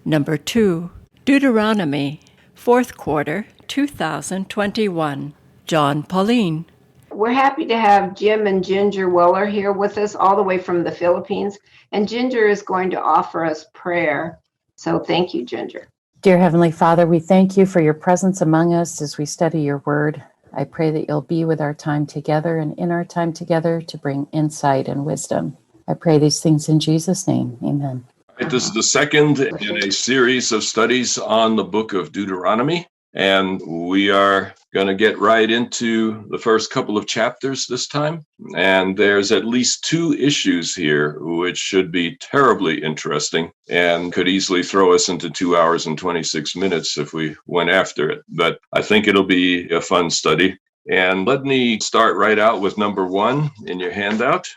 Number 2, Deuteronomy, 4th quarter, 2021. John Pauline. We're happy to have Jim and Ginger Weller here with us all the way from the Philippines. And Ginger is going to offer us prayer. So thank you, Ginger. Dear Heavenly Father, we thank you for your presence among us as we study your word. I pray that you'll be with our time together and in our time together to bring insight and wisdom. I pray these things in Jesus' name. Amen. This is the second in a series of studies on the book of Deuteronomy, and we are going to get right into the first couple of chapters this time. And there's at least 2 issues here which should be terribly interesting and could easily throw us into 2 hours and 26 minutes if we went after it. But I think it'll be a fun study. And let me start right out with number 1 in your handout.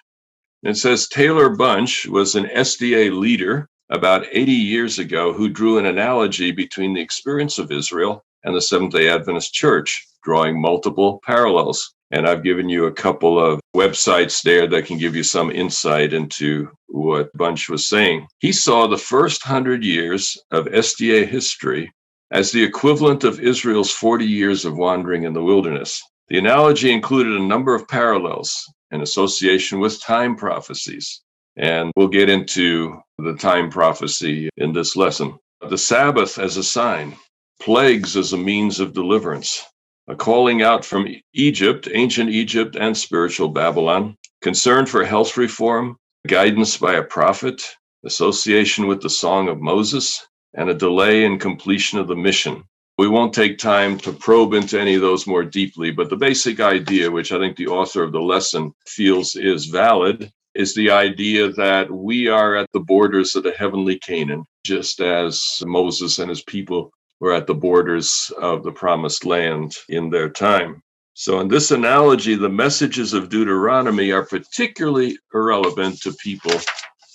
It says Taylor Bunch was an SDA leader about 80 years ago who drew an analogy between the experience of Israel and the Seventh-day Adventist Church, drawing multiple parallels. And I've given you a couple of websites there that can give you some insight into what Bunch was saying. He saw the first 100 years of SDA history as the equivalent of Israel's 40 years of wandering in the wilderness. The analogy included a number of parallels in association with time prophecies. And we'll get into the time prophecy in this lesson. The Sabbath as a sign, plagues as a means of deliverance, a calling out from Egypt, ancient Egypt and spiritual Babylon, concern for health reform, guidance by a prophet, association with the Song of Moses, and a delay in completion of the mission. We won't take time to probe into any of those more deeply, but the basic idea, which I think the author of the lesson feels is valid, is the idea that we are at the borders of the heavenly Canaan, just as Moses and his people were at the borders of the promised land in their time. So in this analogy, the messages of Deuteronomy are particularly irrelevant to people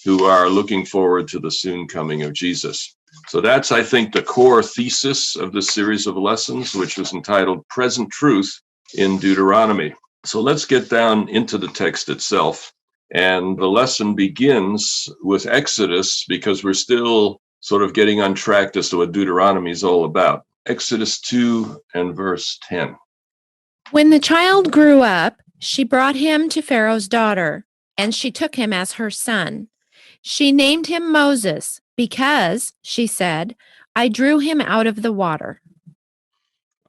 who are looking forward to the soon coming of Jesus. So that's, I think, the core thesis of this series of lessons, which was entitled Present Truth in Deuteronomy. So let's get down into the text itself. And the lesson begins with Exodus because we're still sort of getting on track as to what Deuteronomy is all about. Exodus 2 and verse 10. When the child grew up, she brought him to Pharaoh's daughter, and she took him as her son. She named him Moses because, she said, I drew him out of the water.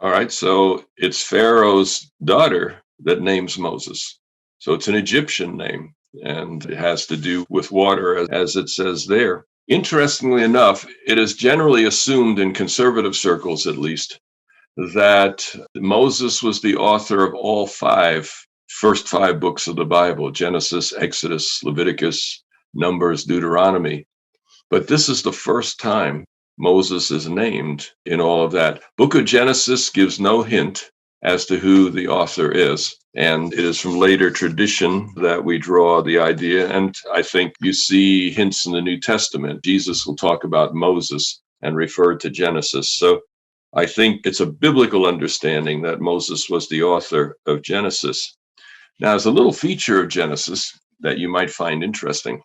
All right, so it's Pharaoh's daughter that names Moses. So it's an Egyptian name, and it has to do with water, as it says there. Interestingly enough, it is generally assumed in conservative circles, at least, that Moses was the author of all first five books of the Bible: Genesis, Exodus, Leviticus, Numbers, Deuteronomy. But this is the first time Moses is named in all of that. Book of Genesis gives no hint as to who the author is. And it is from later tradition that we draw the idea. And I think you see hints in the New Testament. Jesus will talk about Moses and refer to Genesis. So I think it's a biblical understanding that Moses was the author of Genesis. Now, there's a little feature of Genesis that you might find interesting,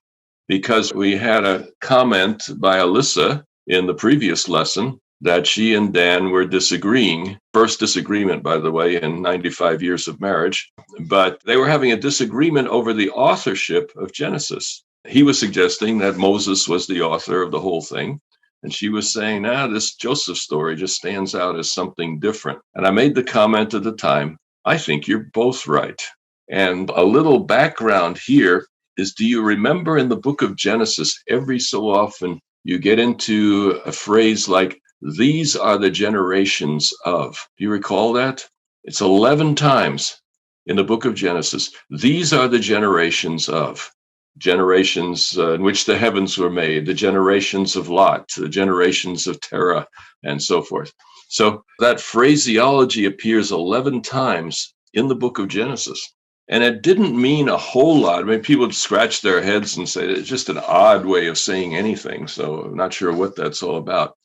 because we had a comment by Alyssa in the previous lesson that she and Dan were disagreeing. First disagreement, by the way, in 95 years of marriage. But they were having a disagreement over the authorship of Genesis. He was suggesting that Moses was the author of the whole thing. And she was saying, this Joseph story just stands out as something different. And I made the comment at the time, I think you're both right. And a little background here is, do you remember in the book of Genesis, every so often you get into a phrase like, these are the generations of. Do you recall that? It's 11 times in the book of Genesis. These are the generations of. Generations in which the heavens were made, the generations of Lot, the generations of Terah, and so forth. So that phraseology appears 11 times in the book of Genesis. And it didn't mean a whole lot. I mean, people would scratch their heads and say it's just an odd way of saying anything. So I'm not sure what that's all about.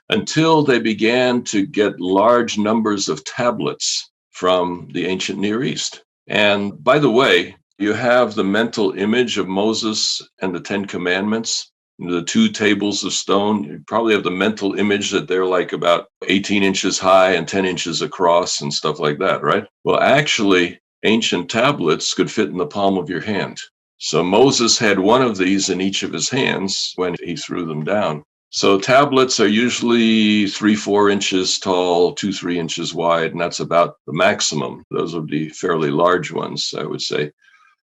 Until they began to get large numbers of tablets from the ancient Near East. And by the way, you have the mental image of Moses and the Ten Commandments the 2 tables of stone. You probably have the mental image that they're like about 18 inches high and 10 inches across and stuff like that, right? Well, actually, ancient tablets could fit in the palm of your hand. So Moses had one of these in each of his hands when he threw them down. So tablets are usually 3-4 inches tall, 2-3 inches wide, and that's about the maximum. Those would be fairly large ones, I would say.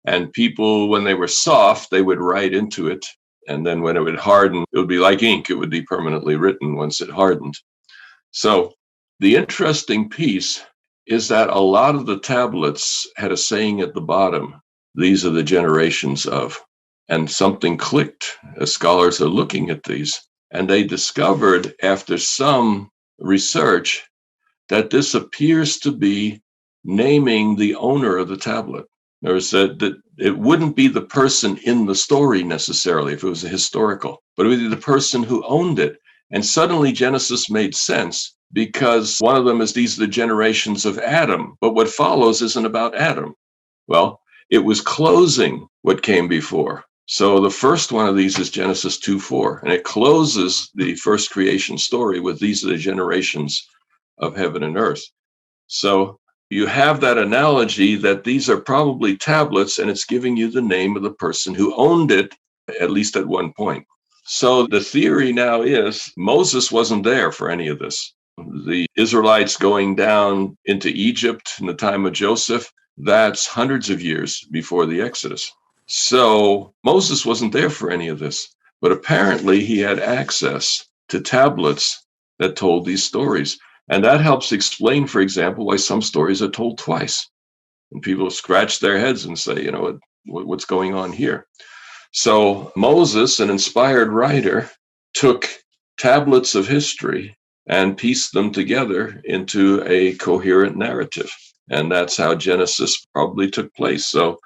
And people, when they were soft, they would write into it. And then when it would harden, it would be like ink. It would be permanently written once it hardened. So the interesting piece is that a lot of the tablets had a saying at the bottom, "These are the generations of." And something clicked as scholars are looking at these. And they discovered after some research that this appears to be naming the owner of the tablet. Or said that it wouldn't be the person in the story necessarily if it was a historical, but it would be the person who owned it. And suddenly Genesis made sense because one of them is these are the generations of Adam, but what follows isn't about Adam. Well, it was closing what came before. So the first one of these is Genesis 2:4, and it closes the first creation story with these are the generations of heaven and earth. So you have that analogy that these are probably tablets, and it's giving you the name of the person who owned it, at least at one point. So the theory now is Moses wasn't there for any of this. The Israelites going down into Egypt in the time of Joseph, that's hundreds of years before the Exodus. So Moses wasn't there for any of this, but apparently he had access to tablets that told these stories. And that helps explain, for example, why some stories are told twice. And people scratch their heads and say, you know, what's going on here? So Moses, an inspired writer, took tablets of history and pieced them together into a coherent narrative. And that's how Genesis probably took place. So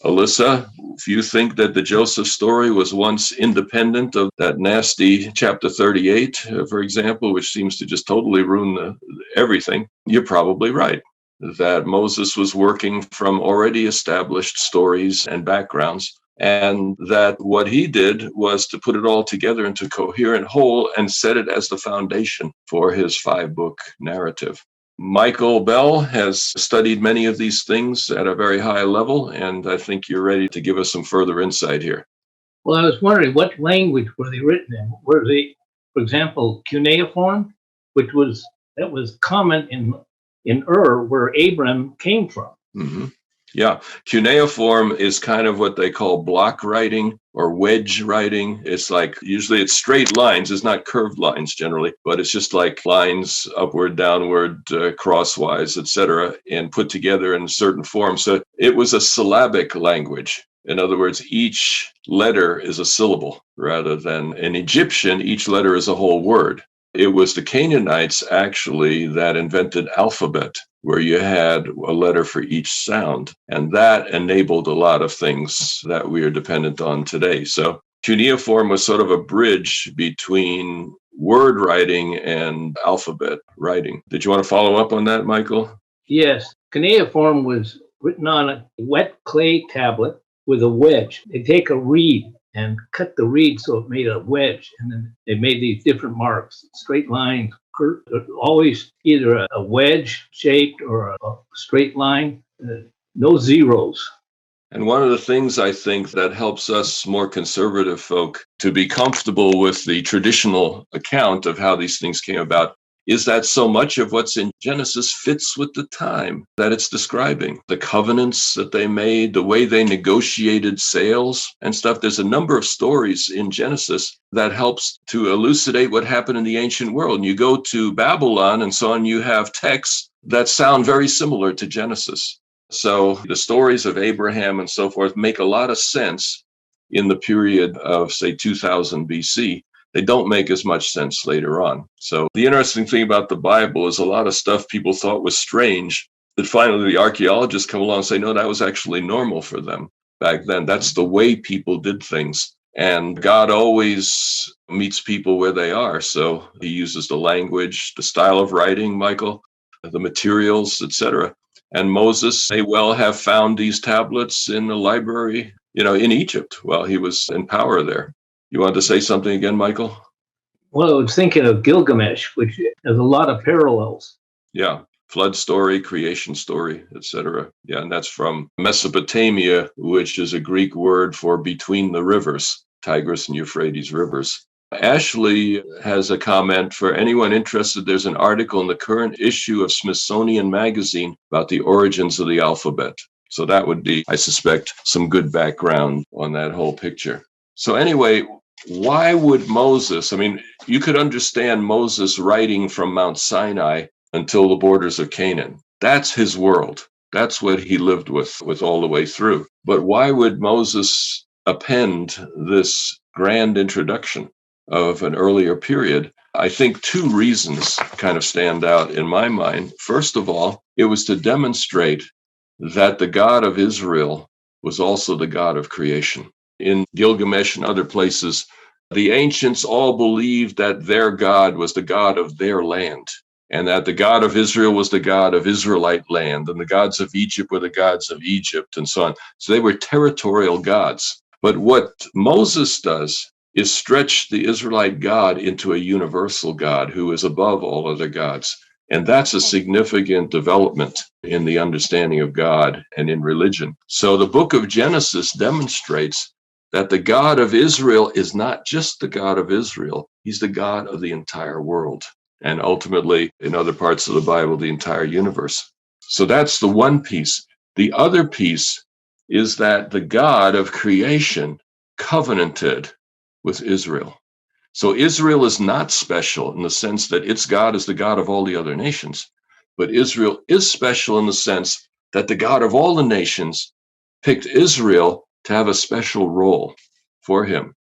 Alyssa, if you think that the Joseph story was once independent of that nasty chapter 38, for example, which seems to just totally ruin everything, you're probably right. That Moses was working from already established stories and backgrounds, and that what he did was to put it all together into a coherent whole and set it as the foundation for his 5-book narrative. Michael Bell has studied many of these things at a very high level, and I think you're ready to give us some further insight here. Well, I was wondering what language were they written in? Were they, for example, cuneiform, that was common in Ur, where Abram came from? Mm-hmm. Yeah, cuneiform is kind of what they call block writing or wedge writing. It's like usually it's straight lines. It's not curved lines generally, but it's just like lines upward, downward, crosswise, etc., and put together in a certain form. So it was a syllabic language. In other words, each letter is a syllable rather than in Egyptian, each letter is a whole word. It was the Canaanites actually that invented alphabet, where you had a letter for each sound. And that enabled a lot of things that we are dependent on today. So cuneiform was sort of a bridge between word writing and alphabet writing. Did you want to follow up on that, Michael? Yes. Cuneiform was written on a wet clay tablet with a wedge. They take a reed and cut the reed so it made a wedge. And then they made these different marks, straight lines, always either a wedge shaped or a straight line, no zeros. And one of the things I think that helps us more conservative folk to be comfortable with the traditional account of how these things came about is that so much of what's in Genesis fits with the time that it's describing. The covenants that they made, the way they negotiated sales and stuff. There's a number of stories in Genesis that helps to elucidate what happened in the ancient world. And you go to Babylon and so on, you have texts that sound very similar to Genesis. So the stories of Abraham and so forth make a lot of sense in the period of, say, 2000 BC. They don't make as much sense later on. So the interesting thing about the Bible is a lot of stuff people thought was strange, that finally the archaeologists come along and say, no, that was actually normal for them back then. That's the way people did things. And God always meets people where they are. So he uses the language, the style of writing, Michael, the materials, etc. And Moses may well have found these tablets in the library, in Egypt while he was in power there. You want to say something again, Michael? Well, I was thinking of Gilgamesh, which has a lot of parallels. Yeah. Flood story, creation story, etc. Yeah, and that's from Mesopotamia, which is a Greek word for between the rivers, Tigris and Euphrates rivers. Ashley has a comment for anyone interested. There's an article in the current issue of Smithsonian Magazine about the origins of the alphabet. So that would be, I suspect, some good background on that whole picture. So anyway, why would Moses, I mean, you could understand Moses writing from Mount Sinai until the borders of Canaan. That's his world. That's what he lived with all the way through. But why would Moses append this grand introduction of an earlier period? I think two reasons kind of stand out in my mind. First of all, it was to demonstrate that the God of Israel was also the God of creation. In Gilgamesh and other places, the ancients all believed that their God was the God of their land, and that the God of Israel was the God of Israelite land, and the gods of Egypt were the gods of Egypt, and so on. So they were territorial gods. But what Moses does is stretch the Israelite God into a universal God who is above all other gods. And that's a significant development in the understanding of God and in religion. So the book of Genesis demonstrates that the God of Israel is not just the God of Israel, he's the God of the entire world. And ultimately, in other parts of the Bible, the entire universe. So that's the one piece. The other piece is that the God of creation covenanted with Israel. So Israel is not special in the sense that its God is the God of all the other nations, but Israel is special in the sense that the God of all the nations picked Israel to have a special role for him.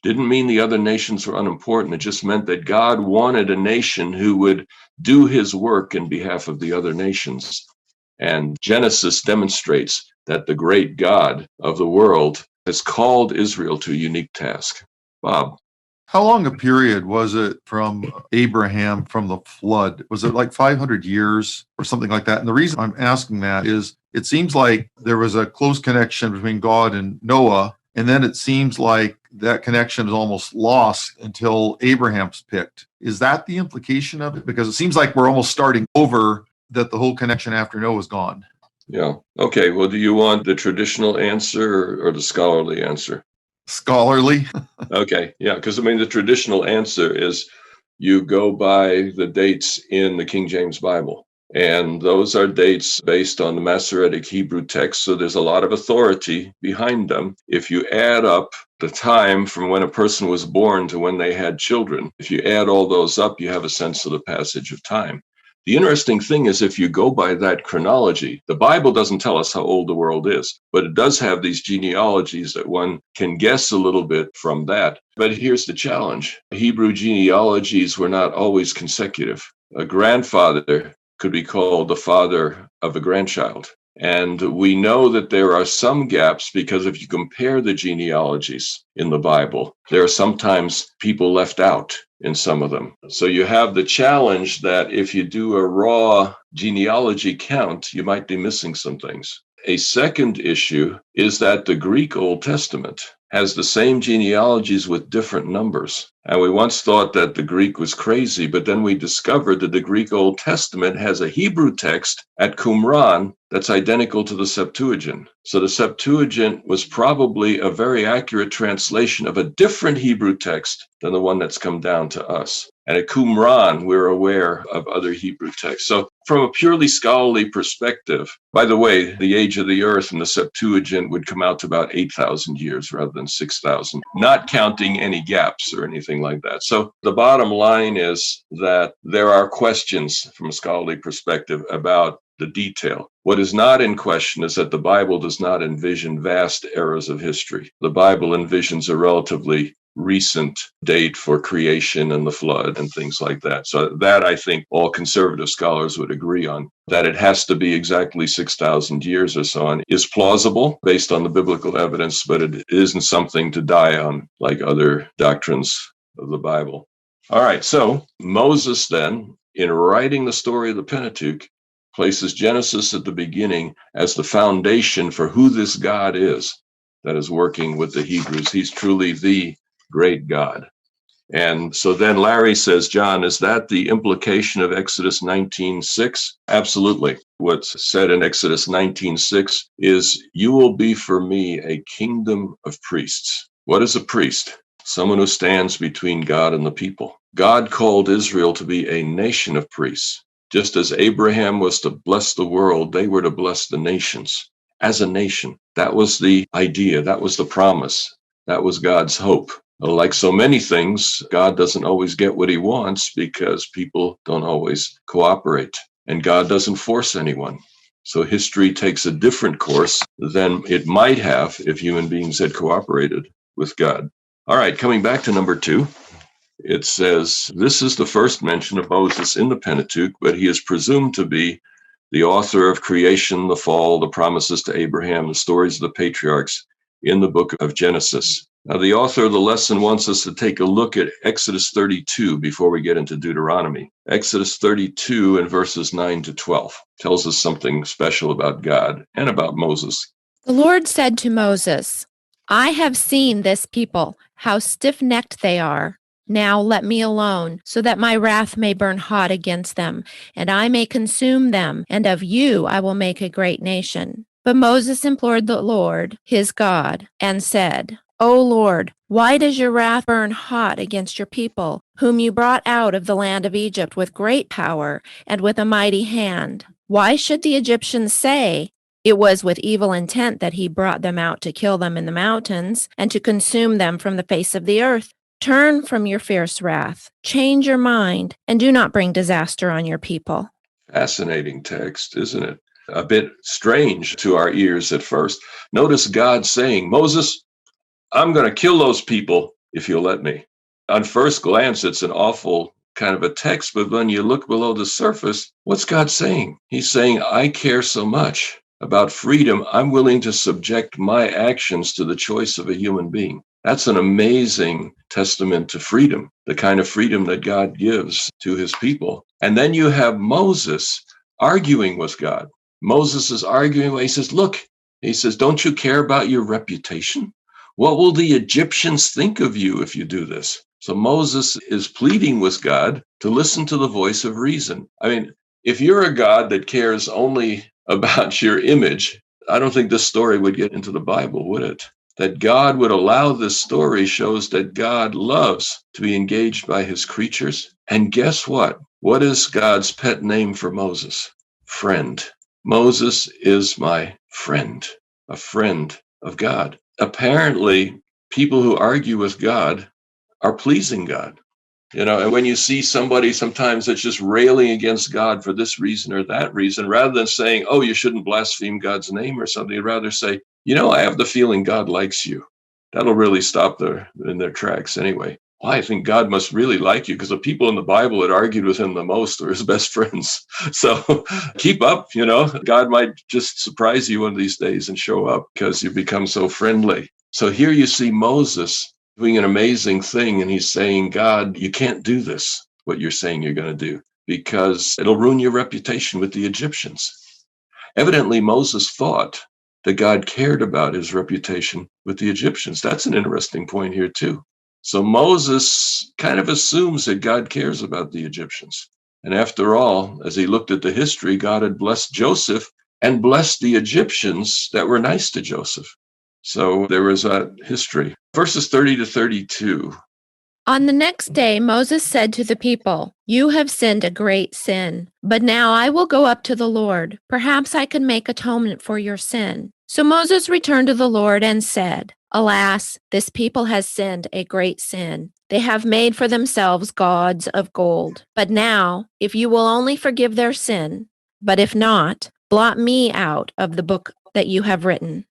Didn't mean the other nations were unimportant. It just meant that God wanted a nation who would do his work in behalf of the other nations. And Genesis demonstrates that the great God of the world has called Israel to a unique task. Bob. How long a period was it from Abraham from the flood? Was it like 500 years or something like that? And the reason I'm asking that is it seems like there was a close connection between God and Noah, and then it seems like that connection is almost lost until Abraham's picked. Is that the implication of it? Because it seems like we're almost starting over, that the whole connection after Noah's gone. Yeah. Okay. Well, do you want the traditional answer or the scholarly answer? Scholarly. Okay. Yeah. Because I mean, the traditional answer is you go by the dates in the King James Bible. And those are dates based on the Masoretic Hebrew text. So there's a lot of authority behind them. If you add up the time from when a person was born to when they had children, if you add all those up, you have a sense of the passage of time. The interesting thing is, if you go by that chronology, the Bible doesn't tell us how old the world is, but it does have these genealogies that one can guess a little bit from that. But here's the challenge. Hebrew genealogies were not always consecutive. A grandfather could be called the father of a grandchild. And we know that there are some gaps because if you compare the genealogies in the Bible, there are sometimes people left out in some of them. So you have the challenge that if you do a raw genealogy count, you might be missing some things. A second issue is that the Greek Old Testament has the same genealogies with different numbers. And we once thought that the Greek was crazy, but then we discovered that the Greek Old Testament has a Hebrew text at Qumran that's identical to the Septuagint. So the Septuagint was probably a very accurate translation of a different Hebrew text than the one that's come down to us. And at Qumran, we're aware of other Hebrew texts. So from a purely scholarly perspective, by the way, the age of the earth in the Septuagint would come out to about 8,000 years rather than 6,000, not counting any gaps or anything like that. So the bottom line is that there are questions from a scholarly perspective about the detail. What is not in question is that the Bible does not envision vast eras of history. The Bible envisions a relatively recent date for creation and the flood and things like that. So that, I think, all conservative scholars would agree on. That it has to be exactly 6,000 years or so on is plausible based on the biblical evidence, but it isn't something to die on like other doctrines of the Bible. All right, so Moses then, in writing the story of the Pentateuch, places Genesis at the beginning as the foundation for who this God is that is working with the Hebrews. He's truly the great God. And so then Larry says, John, is that the implication of Exodus 19:6? Absolutely. What's said in Exodus 19:6 is, you will be for me a kingdom of priests. What is a priest? Someone who stands between God and the people. God called Israel to be a nation of priests. Just as Abraham was to bless the world, they were to bless the nations as a nation. That was the idea. That was the promise. That was God's hope. Like so many things, God doesn't always get what he wants because people don't always cooperate, and God doesn't force anyone. So history takes a different course than it might have if human beings had cooperated with God. All right, coming back to number 2, it says, this is the first mention of Moses in the Pentateuch, but he is presumed to be the author of creation, the fall, the promises to Abraham, the stories of the patriarchs in the book of Genesis. Now, the author of the lesson wants us to take a look at Exodus 32 before we get into Deuteronomy. Exodus 32 and verses 9 to 12 tells us something special about God and about Moses. The Lord said to Moses, I have seen this people, how stiff-necked they are. Now let me alone, so that my wrath may burn hot against them, and I may consume them, and of you I will make a great nation. But Moses implored the Lord, his God, and said, O Lord, why does your wrath burn hot against your people, whom you brought out of the land of Egypt with great power and with a mighty hand? Why should the Egyptians say, it was with evil intent that he brought them out to kill them in the mountains and to consume them from the face of the earth? Turn from your fierce wrath, change your mind, and do not bring disaster on your people. Fascinating text, isn't it? A bit strange to our ears at first. Notice God saying, Moses, I'm going to kill those people if you'll let me. On first glance, it's an awful kind of a text, but when you look below the surface, what's God saying? He's saying, I care so much about freedom, I'm willing to subject my actions to the choice of a human being. That's an amazing testament to freedom, the kind of freedom that God gives to his people. And then you have Moses arguing with God. Moses is arguing. He says, look, he says, don't you care about your reputation? What will the Egyptians think of you if you do this? So Moses is pleading with God to listen to the voice of reason. I mean, if you're a God that cares only about your image, I don't think this story would get into the Bible, would it? That God would allow this story shows that God loves to be engaged by his creatures. And guess what? What is God's pet name for Moses? Friend. Moses is my friend, a friend of God. Apparently, people who argue with God are pleasing God. You know, and when you see somebody sometimes that's just railing against God for this reason or that reason, rather than saying, oh, you shouldn't blaspheme God's name or something, you'd rather say, you know, I have the feeling God likes you. That'll really stop in their tracks anyway. Well, I think God must really like you because the people in the Bible that argued with him the most are his best friends. So keep up, you know, God might just surprise you one of these days and show up because you become so friendly. So here you see Moses doing an amazing thing. And he's saying, God, you can't do this, what you're saying you're going to do, because it'll ruin your reputation with the Egyptians. Evidently, Moses thought that God cared about his reputation with the Egyptians. That's an interesting point here, too. So Moses kind of assumes that God cares about the Egyptians. And after all, as he looked at the history, God had blessed Joseph and blessed the Egyptians that were nice to Joseph. So there was that history. Verses 30 to 32. On the next day, Moses said to the people, you have sinned a great sin, but now I will go up to the Lord. Perhaps I can make atonement for your sin. So Moses returned to the Lord and said, alas, this people has sinned a great sin. They have made for themselves gods of gold. But now, if you will only forgive their sin, but if not, blot me out of the book that you have written.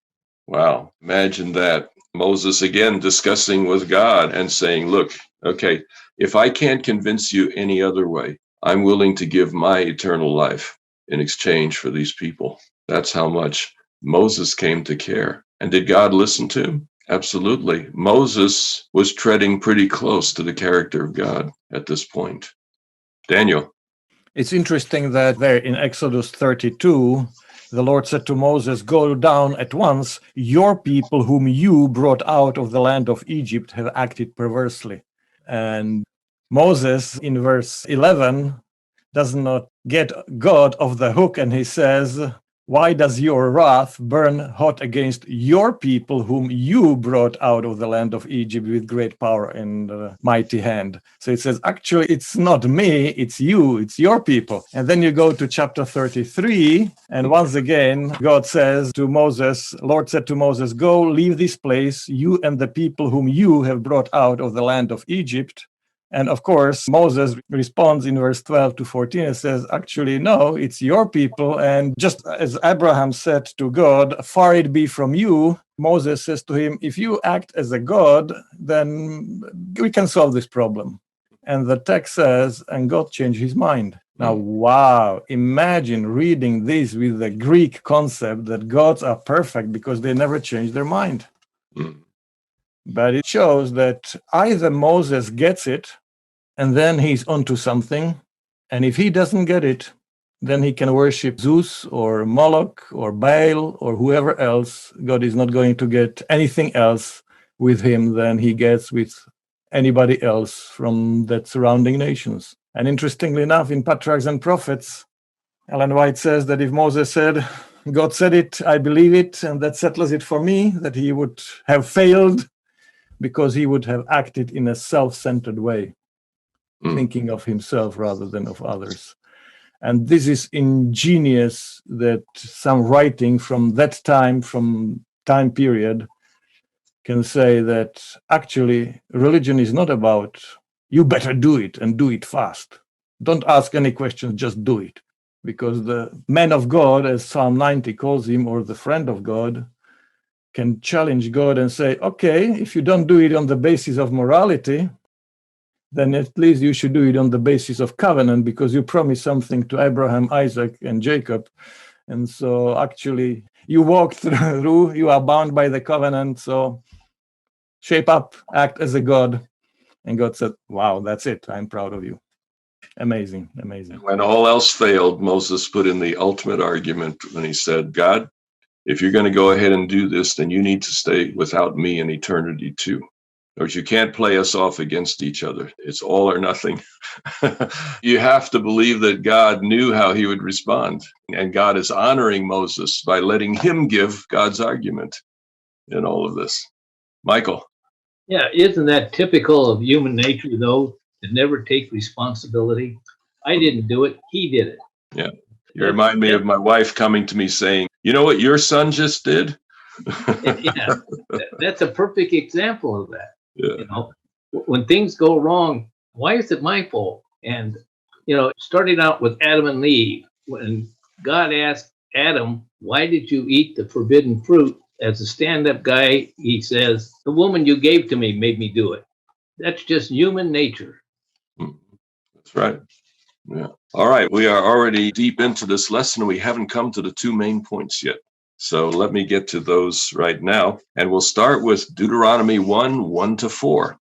Wow, imagine that. Moses again discussing with God and saying, look, okay, if I can't convince you any other way, I'm willing to give my eternal life in exchange for these people. That's how much Moses came to care. And did God listen to him? Absolutely. Moses was treading pretty close to the character of God at this point. Daniel. It's interesting that there in Exodus 32, the Lord said to Moses, "Go down at once. Your people whom you brought out of the land of Egypt have acted perversely." And Moses, in verse 11, does not get God off the hook, and he says, "Why does your wrath burn hot against your people whom you brought out of the land of Egypt with great power and mighty hand?" So it says, actually, it's not me, it's you, it's your people. And then you go to chapter 33, and once again, God says to Moses, Lord said to Moses, "Go, leave this place, you and the people whom you have brought out of the land of Egypt." And of course, Moses responds in verse 12 to 14 and says, actually, no, it's your people. And just as Abraham said to God, "Far it be from you," Moses says to him, "If you act as a God, then we can solve this problem." And the text says, and God changed his mind. Now, wow, imagine reading this with the Greek concept that gods are perfect because they never change their mind. But it shows that either Moses gets it, and then he's onto something. And if he doesn't get it, then he can worship Zeus or Moloch or Baal or whoever else. God is not going to get anything else with him than he gets with anybody else from that surrounding nations. And interestingly enough, in Patriarchs and Prophets, Ellen White says that if Moses said, "God said it, I believe it, and that settles it for me," that he would have failed because he would have acted in a self-centered way, thinking of himself rather than of others. And this is ingenious that some writing from that time, from time period, can say that actually religion is not about you better do it and do it fast. Don't ask any questions, just do it. Because the man of God, as Psalm 90 calls him, or the friend of God, can challenge God and say, okay, if you don't do it on the basis of morality, then at least you should do it on the basis of covenant, because you promised something to Abraham, Isaac, and Jacob. And so actually you walked through, you are bound by the covenant, so shape up, act as a God. And God said, wow, that's it. I'm proud of you. Amazing, amazing. When all else failed, Moses put in the ultimate argument when he said, "God, if you're going to go ahead and do this, then you need to stay without me in eternity too. Or you can't play us off against each other. It's all or nothing." You have to believe that God knew how he would respond. And God is honoring Moses by letting him give God's argument in all of this. Michael. Yeah, isn't that typical of human nature, though, to never take responsibility? I didn't do it. He did it. Yeah. You remind me of my wife coming to me saying, "You know what your son just did?" Yeah, that's a perfect example of that. Yeah. You know, when things go wrong, why is it my fault? And, you know, starting out with Adam and Eve, when God asked Adam, "Why did you eat the forbidden fruit?" As a stand-up guy, he says, "The woman you gave to me made me do it." That's just human nature. That's right. Yeah. All right. We are already deep into this lesson. We haven't come to the two main points yet. So let me get to those right now. And we'll start with Deuteronomy 1:1-4.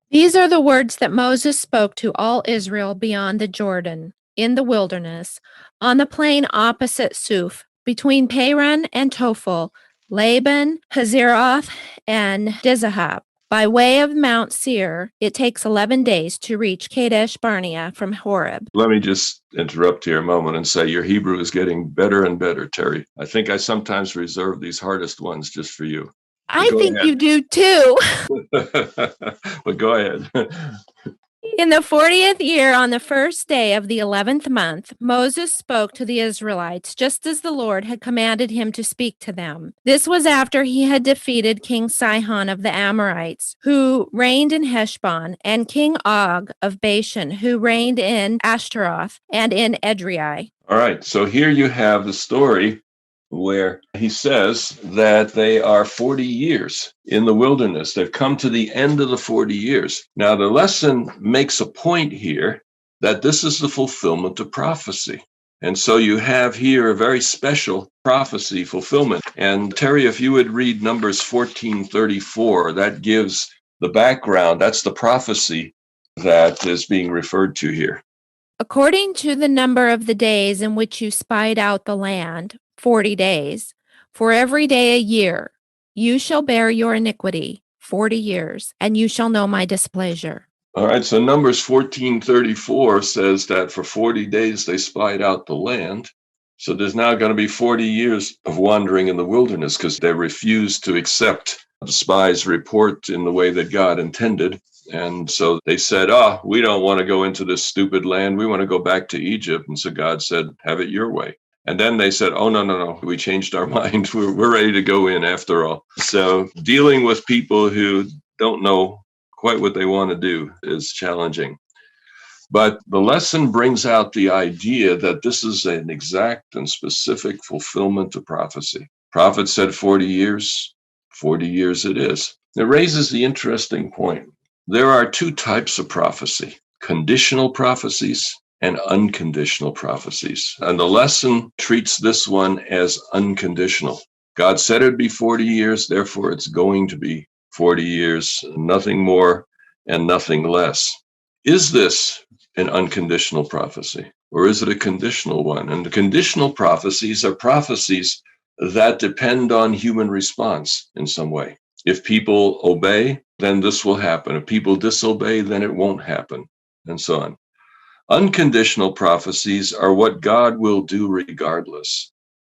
These are the words that Moses spoke to all Israel beyond the Jordan, in the wilderness, on the plain opposite Suf, between Paran and Tophel, Laban, Hazeroth, and Dizahab. By way of Mount Seir, it takes 11 days to reach Kadesh Barnea from Horeb. Let me just interrupt here a moment and say your Hebrew is getting better and better, Terry. I think I sometimes reserve these hardest ones just for you. I think you do too. But go ahead. In the 40th year, on the first day of the 11th month, Moses spoke to the Israelites just as the Lord had commanded him to speak to them. This was after he had defeated King Sihon of the Amorites, who reigned in Heshbon, and King Og of Bashan, who reigned in Ashtaroth and in Edrei. All right. So here you have the story where he says that they are 40 years in the wilderness. They've come to the end of the 40 years. Now, the lesson makes a point here that this is the fulfillment of prophecy. And so you have here a very special prophecy fulfillment. And Terry, if you would read Numbers 14:34, that gives the background. That's the prophecy that is being referred to here. According to the number of the days in which you spied out the land, 40 days, for every day a year. You shall bear your iniquity 40 years, and you shall know my displeasure. All right, so Numbers 14:34 says that for 40 days they spied out the land. So there's now going to be 40 years of wandering in the wilderness because they refused to accept the spies' report in the way that God intended. And so they said, we don't want to go into this stupid land. We want to go back to Egypt. And so God said, have it your way. And then they said, no, we changed our mind. We're ready to go in after all. So dealing with people who don't know quite what they want to do is challenging. But the lesson brings out the idea that this is an exact and specific fulfillment of prophecy. Prophet said 40 years, 40 years it is. It raises the interesting point. There are two types of prophecy, conditional prophecies and unconditional prophecies. And the lesson treats this one as unconditional. God said it'd be 40 years, therefore it's going to be 40 years, nothing more and nothing less. Is this an unconditional prophecy, or is it a conditional one? And the conditional prophecies are prophecies that depend on human response in some way. If people obey, then this will happen. If people disobey, then it won't happen, and so on. Unconditional prophecies are what God will do regardless.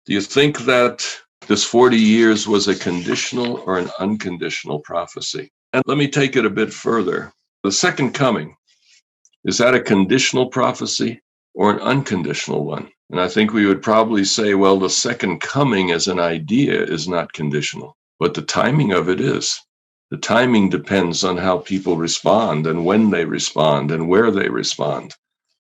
Do you think that this 40 years was a conditional or an unconditional prophecy? And let me take it a bit further. The second coming, is that a conditional prophecy or an unconditional one? And I think we would probably say, well, the second coming as an idea is not conditional, but the timing of it is. The timing depends on how people respond and when they respond and where they respond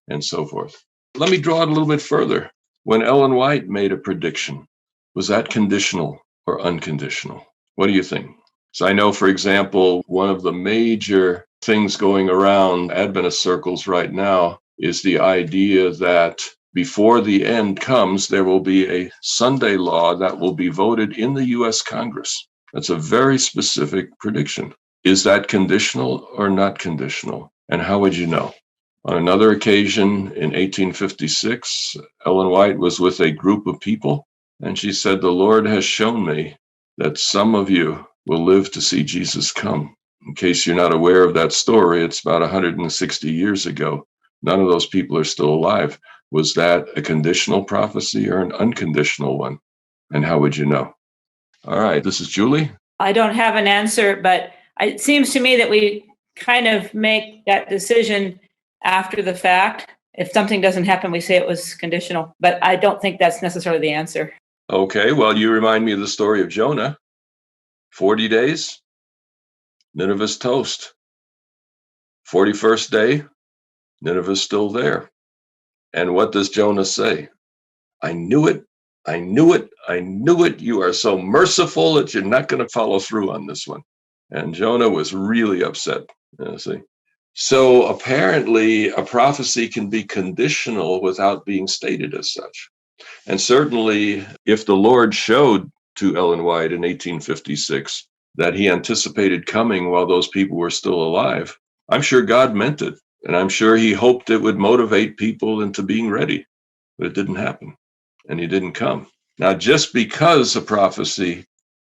and so forth. Let me draw it a little bit further. When Ellen White made a prediction, was that conditional or unconditional? What do you think? So I know, for example, one of the major things going around Adventist circles right now is the idea that before the end comes, there will be a Sunday law that will be voted in the U.S. Congress. That's a very specific prediction. Is that conditional or not conditional? And how would you know? On another occasion in 1856, Ellen White was with a group of people, and she said, the Lord has shown me that some of you will live to see Jesus come. In case you're not aware of that story, it's about 160 years ago. None of those people are still alive. Was that a conditional prophecy or an unconditional one? And how would you know? All right, this is Julie. I don't have an answer, but it seems to me that we kind of make that decision after the fact. If something doesn't happen, we say it was conditional, but I don't think that's necessarily the answer. Okay, well, you remind me of the story of Jonah. 40 days, Nineveh's toast. 41st day, Nineveh's still there. And what does Jonah say? I knew it. I knew it. I knew it. You are so merciful that you're not going to follow through on this one. And Jonah was really upset. See? So apparently a prophecy can be conditional without being stated as such. And certainly if the Lord showed to Ellen White in 1856 that he anticipated coming while those people were still alive, I'm sure God meant it. And I'm sure he hoped it would motivate people into being ready. But it didn't happen. And he didn't come. Now, just because a prophecy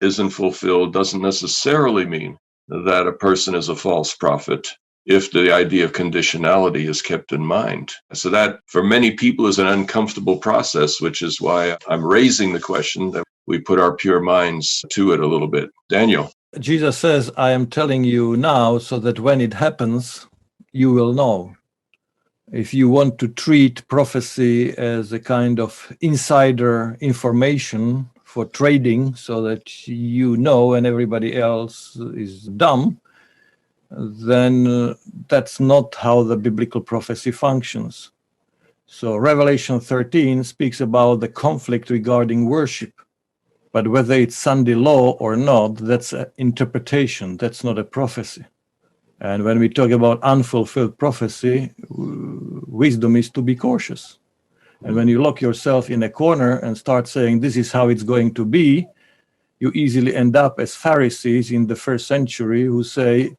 isn't fulfilled doesn't necessarily mean that a person is a false prophet if the idea of conditionality is kept in mind. So that, for many people, is an uncomfortable process, which is why I'm raising the question that we put our pure minds to it a little bit. Daniel. Jesus says, I am telling you now so that when it happens, you will know. If you want to treat prophecy as a kind of insider information for trading so that you know and everybody else is dumb, then that's not how the biblical prophecy functions. So Revelation 13 speaks about the conflict regarding worship. But whether it's Sunday law or not, that's an interpretation. That's not a prophecy. And when we talk about unfulfilled prophecy, wisdom is to be cautious. And when you lock yourself in a corner and start saying, this is how it's going to be, you easily end up as Pharisees in the first century who say,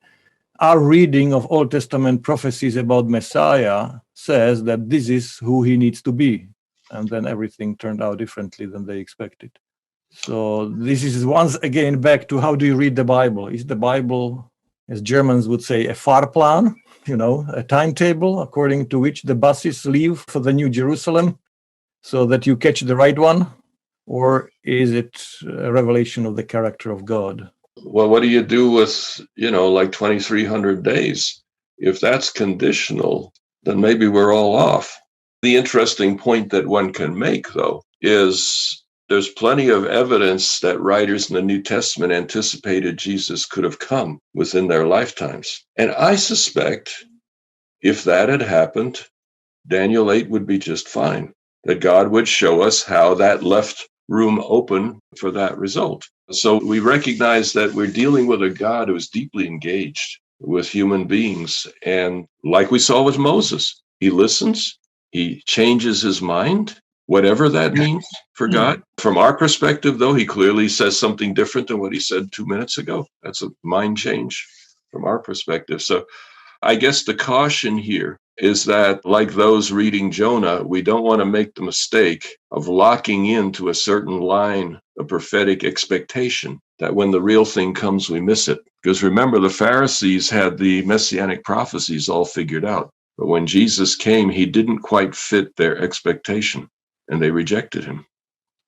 our reading of Old Testament prophecies about Messiah says that this is who he needs to be. and then everything turned out differently than they expected. So this is once again back to how do you read the Bible? Is the Bible, as Germans would say, a Fahrplan, a timetable according to which the buses leave for the New Jerusalem so that you catch the right one? Or is it a revelation of the character of God? Well, what do you do with, like 2,300 days? If that's conditional, then maybe we're all off. The interesting point that one can make, though, is there's plenty of evidence that writers in the New Testament anticipated Jesus could have come within their lifetimes. And I suspect if that had happened, Daniel 8 would be just fine, that God would show us how that left room open for that result. So we recognize that we're dealing with a God who is deeply engaged with human beings. And like we saw with Moses, he listens, he changes his mind, whatever that means for God. From our perspective, though, he clearly says something different than what he said 2 minutes ago. That's a mind change from our perspective. So I guess the caution here is that, like those reading Jonah, we don't want to make the mistake of locking into a certain line of prophetic expectation that when the real thing comes, we miss it. Because remember, the Pharisees had the messianic prophecies all figured out. But when Jesus came, he didn't quite fit their expectation, and they rejected him.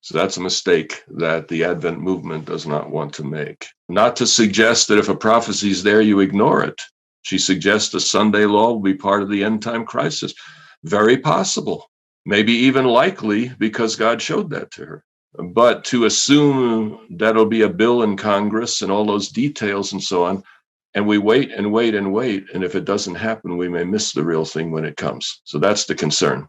So that's a mistake that the Advent movement does not want to make. Not to suggest that if a prophecy is there, you ignore it. She suggests the Sunday law will be part of the end time crisis. Very possible, maybe even likely, because God showed that to her. But to assume that'll be a bill in Congress and all those details and so on, and we wait and wait and wait, and if it doesn't happen, we may miss the real thing when it comes. So that's the concern.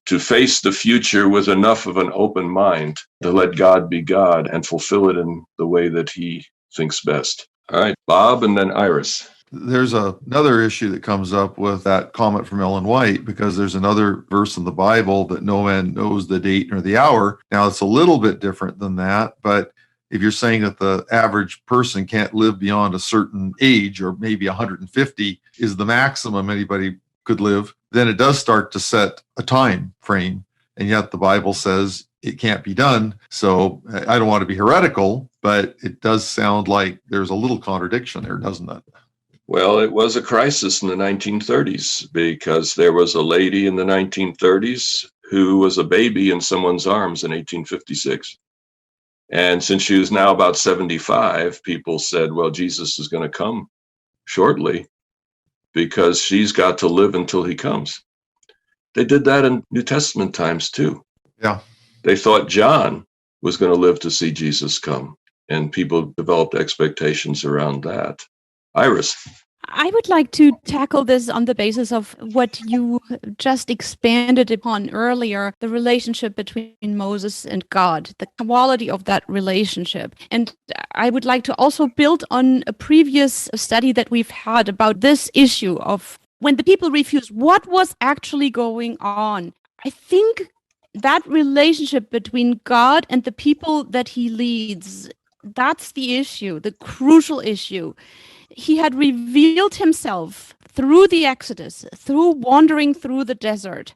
To face the future with enough of an open mind to let God be God and fulfill it in the way that he thinks best. All right, Bob, and then Iris. There's another issue that comes up with that comment from Ellen White, because there's another verse in the Bible that no man knows the date nor the hour. Now, it's a little bit different than that, but if you're saying that the average person can't live beyond a certain age, or maybe 150 is the maximum anybody could live, then it does start to set a time frame. And yet the Bible says it can't be done. So I don't want to be heretical, but it does sound like there's a little contradiction there, doesn't it? Well, it was a crisis in the 1930s because there was a lady in the 1930s who was a baby in someone's arms in 1856. And since she was now about 75, people said, well, Jesus is going to come shortly because she's got to live until he comes. They did that in New Testament times too. Yeah. They thought John was going to live to see Jesus come, and people developed expectations around that. Iris. I would like to tackle this on the basis of what you just expanded upon earlier, the relationship between Moses and God, the quality of that relationship. And I would like to also build on a previous study that we've had about this issue of when the people refused, what was actually going on? I think that relationship between God and the people that he leads, that's the issue, the crucial issue. He had revealed himself through the Exodus, through wandering through the desert.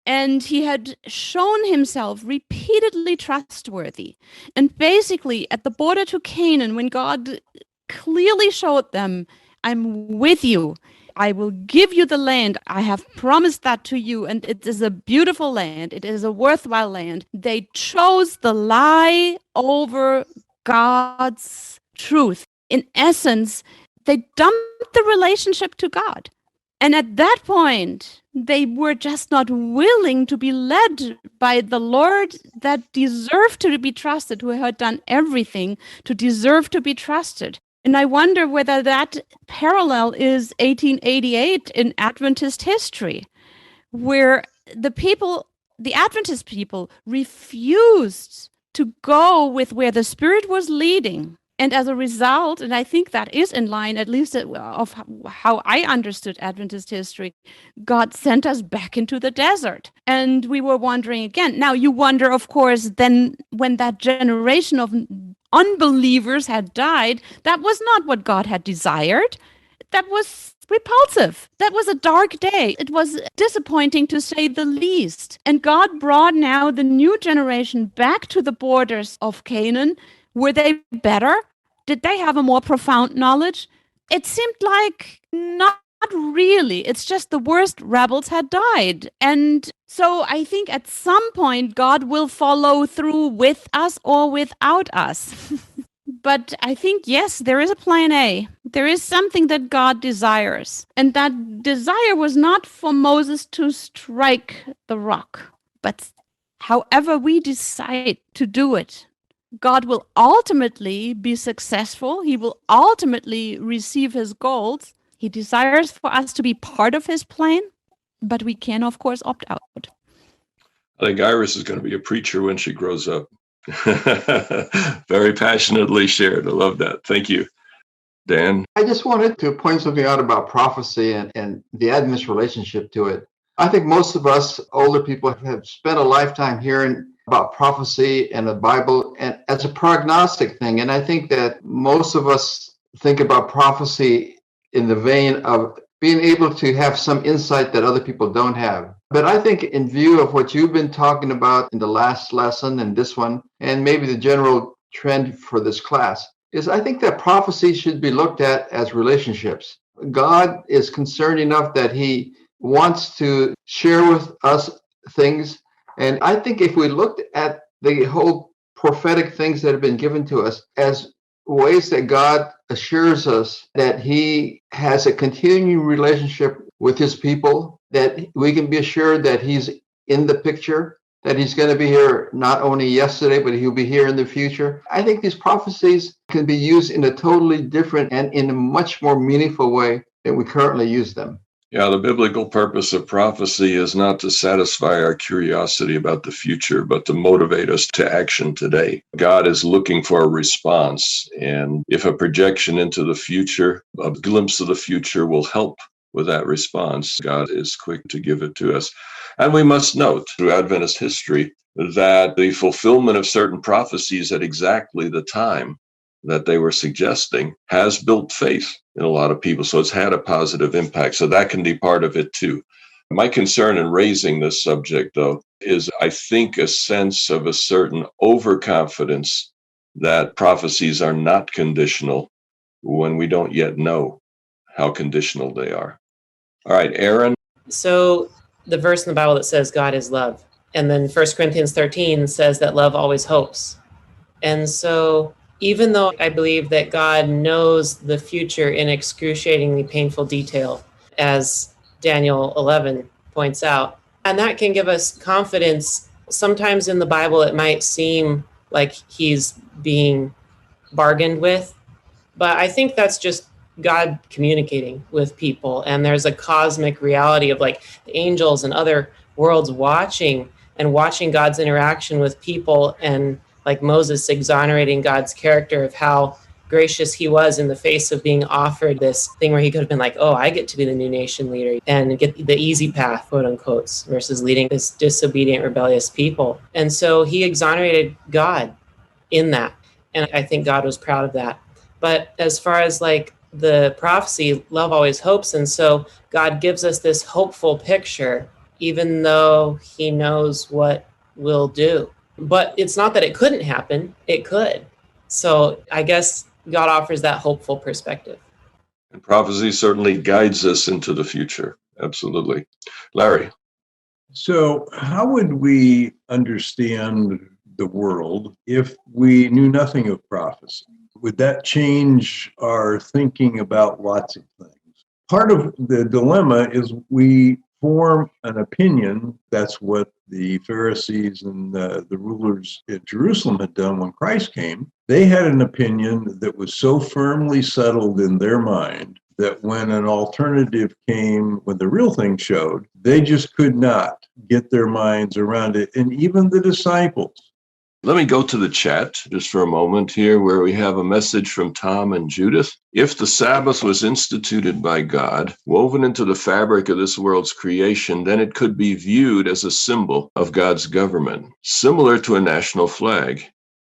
And he had shown himself repeatedly trustworthy. And basically, at the border to Canaan, when God clearly showed them, I'm with you, I will give you the land, I have promised that to you, and it is a beautiful land, it is a worthwhile land. They chose the lie over God's truth. In essence, they dumped the relationship to God. And at that point, they were just not willing to be led by the Lord that deserved to be trusted, who had done everything to deserve to be trusted. And I wonder whether that parallel is 1888 in Adventist history, where the Adventist people refused to go with where the Spirit was leading. And as a result, and I think that is in line, at least of how I understood Adventist history, God sent us back into the desert. And we were wandering again. Now you wonder, of course, then when that generation of unbelievers had died, that was not what God had desired. That was repulsive. That was a dark day. It was disappointing to say the least. And God brought now the new generation back to the borders of Canaan. Were they better? Did they have a more profound knowledge? It seemed like not really. It's just the worst rebels had died. And so I think at some point God will follow through with us or without us. But I think, yes, there is a plan A. There is something that God desires. And that desire was not for Moses to strike the rock. But however we decide to do it, God will ultimately be successful. He will ultimately receive his goals. He desires for us to be part of his plan, but we can, of course, opt out. I think Iris is going to be a preacher when she grows up. Very passionately shared. I love that. Thank you. Dan? I just wanted to point something out about prophecy and the Adventist relationship to it. I think most of us older people have spent a lifetime hearing about prophecy and the Bible and as a prognostic thing. And I think that most of us think about prophecy in the vein of being able to have some insight that other people don't have. But I think in view of what you've been talking about in the last lesson and this one, and maybe the general trend for this class, is I think that prophecy should be looked at as relationships. God is concerned enough that he wants to share with us things. And I think if we looked at the whole prophetic things that have been given to us as ways that God assures us that he has a continuing relationship with his people, that we can be assured that he's in the picture, that he's going to be here not only yesterday, but he'll be here in the future. I think these prophecies can be used in a totally different and in a much more meaningful way than we currently use them. Yeah, the biblical purpose of prophecy is not to satisfy our curiosity about the future, but to motivate us to action today. God is looking for a response. And if a projection into the future, a glimpse of the future will help with that response, God is quick to give it to us. And we must note through Adventist history that the fulfillment of certain prophecies at exactly the time that they were suggesting has built faith in a lot of people. So it's had a positive impact. So that can be part of it too. My concern in raising this subject, though, is I think a sense of a certain overconfidence that prophecies are not conditional when we don't yet know how conditional they are. All right, Aaron. So the verse in the Bible that says God is love, and then 1 Corinthians 13 says that love always hopes. And so even though I believe that God knows the future in excruciatingly painful detail, as Daniel 11 points out, and that can give us confidence. Sometimes in the Bible, it might seem like he's being bargained with, but I think that's just God communicating with people. And there's a cosmic reality of like the angels and other worlds watching God's interaction with people, and like Moses exonerating God's character of how gracious he was in the face of being offered this thing where he could have been like, oh, I get to be the new nation leader and get the easy path, quote unquote, versus leading this disobedient, rebellious people. And so he exonerated God in that. And I think God was proud of that. But as far as like the prophecy, love always hopes. And so God gives us this hopeful picture, even though he knows what we'll do. But it's not that it couldn't happen. It could. So I guess God offers that hopeful perspective. And prophecy certainly guides us into the future. Absolutely. Larry. So how would we understand the world if we knew nothing of prophecy? Would that change our thinking about lots of things? Part of the dilemma is we form an opinion. That's what the Pharisees and the rulers at Jerusalem had done when Christ came. They had an opinion that was so firmly settled in their mind that when an alternative came, when the real thing showed, they just could not get their minds around it. And even the disciples. Let me go to the chat just for a moment here, where we have a message from Tom and Judith. If the Sabbath was instituted by God, woven into the fabric of this world's creation, then it could be viewed as a symbol of God's government, similar to a national flag.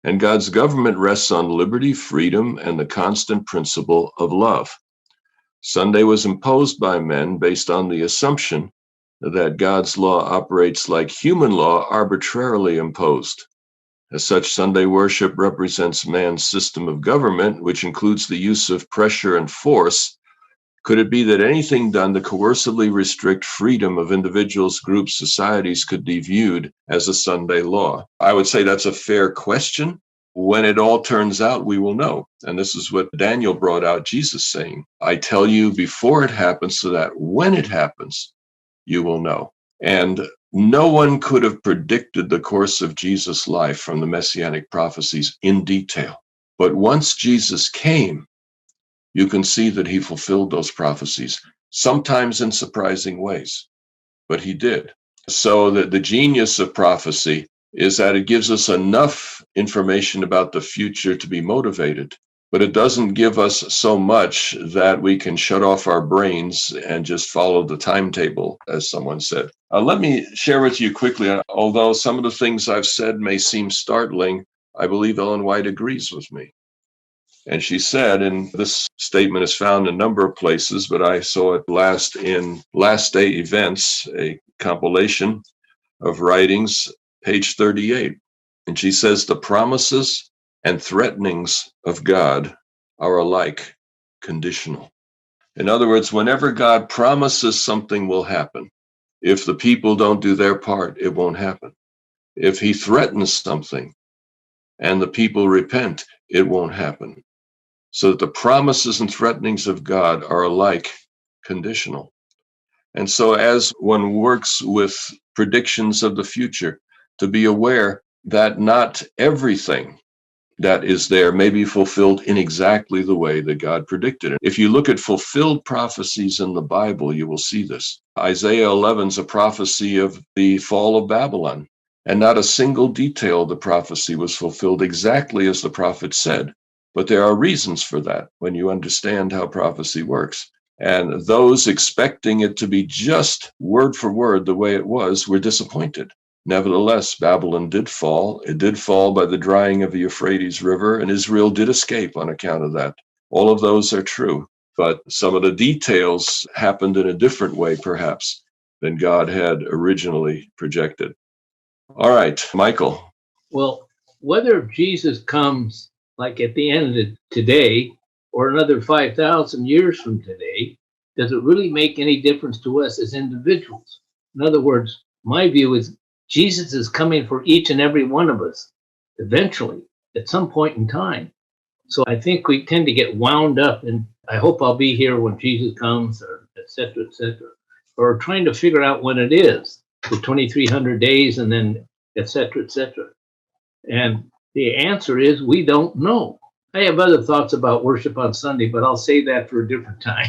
And God's government rests on liberty, freedom, and the constant principle of love. Sunday was imposed by men based on the assumption that God's law operates like human law arbitrarily imposed. As such, Sunday worship represents man's system of government, which includes the use of pressure and force. Could it be that anything done to coercively restrict freedom of individuals, groups, societies could be viewed as a Sunday law? I would say that's a fair question. When it all turns out, we will know. And this is what Daniel brought out Jesus saying, I tell you before it happens so that when it happens, you will know. And no one could have predicted the course of Jesus' life from the messianic prophecies in detail. But once Jesus came, you can see that he fulfilled those prophecies, sometimes in surprising ways, but he did. So that the genius of prophecy is that it gives us enough information about the future to be motivated, but it doesn't give us so much that we can shut off our brains and just follow the timetable, as someone said. Let me share with you quickly, although some of the things I've said may seem startling, I believe Ellen White agrees with me. And she said, and this statement is found in a number of places, but I saw it last in Last Day Events, a compilation of writings, page 38. And she says, the promises and threatenings of God are alike conditional. In other words, whenever God promises something will happen, if the people don't do their part, it won't happen. If he threatens something and the people repent, it won't happen. So that the promises and threatenings of God are alike conditional. And so as one works with predictions of the future, to be aware that not everything that is there may be fulfilled in exactly the way that God predicted it. If you look at fulfilled prophecies in the Bible, you will see this. Isaiah 11 is a prophecy of the fall of Babylon, and not a single detail of the prophecy was fulfilled exactly as the prophet said. But there are reasons for that when you understand how prophecy works. And those expecting it to be just word for word the way it was were disappointed. Nevertheless, Babylon did fall. It did fall by the drying of the Euphrates River, and Israel did escape on account of that. All of those are true, but some of the details happened in a different way, perhaps, than God had originally projected. All right, Michael. Well, whether Jesus comes like at the end of today or another 5,000 years from today, does it really make any difference to us as individuals? In other words, my view is Jesus is coming for each and every one of us eventually at some point in time. So I think we tend to get wound up, and I hope I'll be here when Jesus comes, or et cetera, or trying to figure out when it is, the 2,300 days, and then et cetera, et cetera. And the answer is we don't know. I have other thoughts about worship on Sunday, but I'll save that for a different time.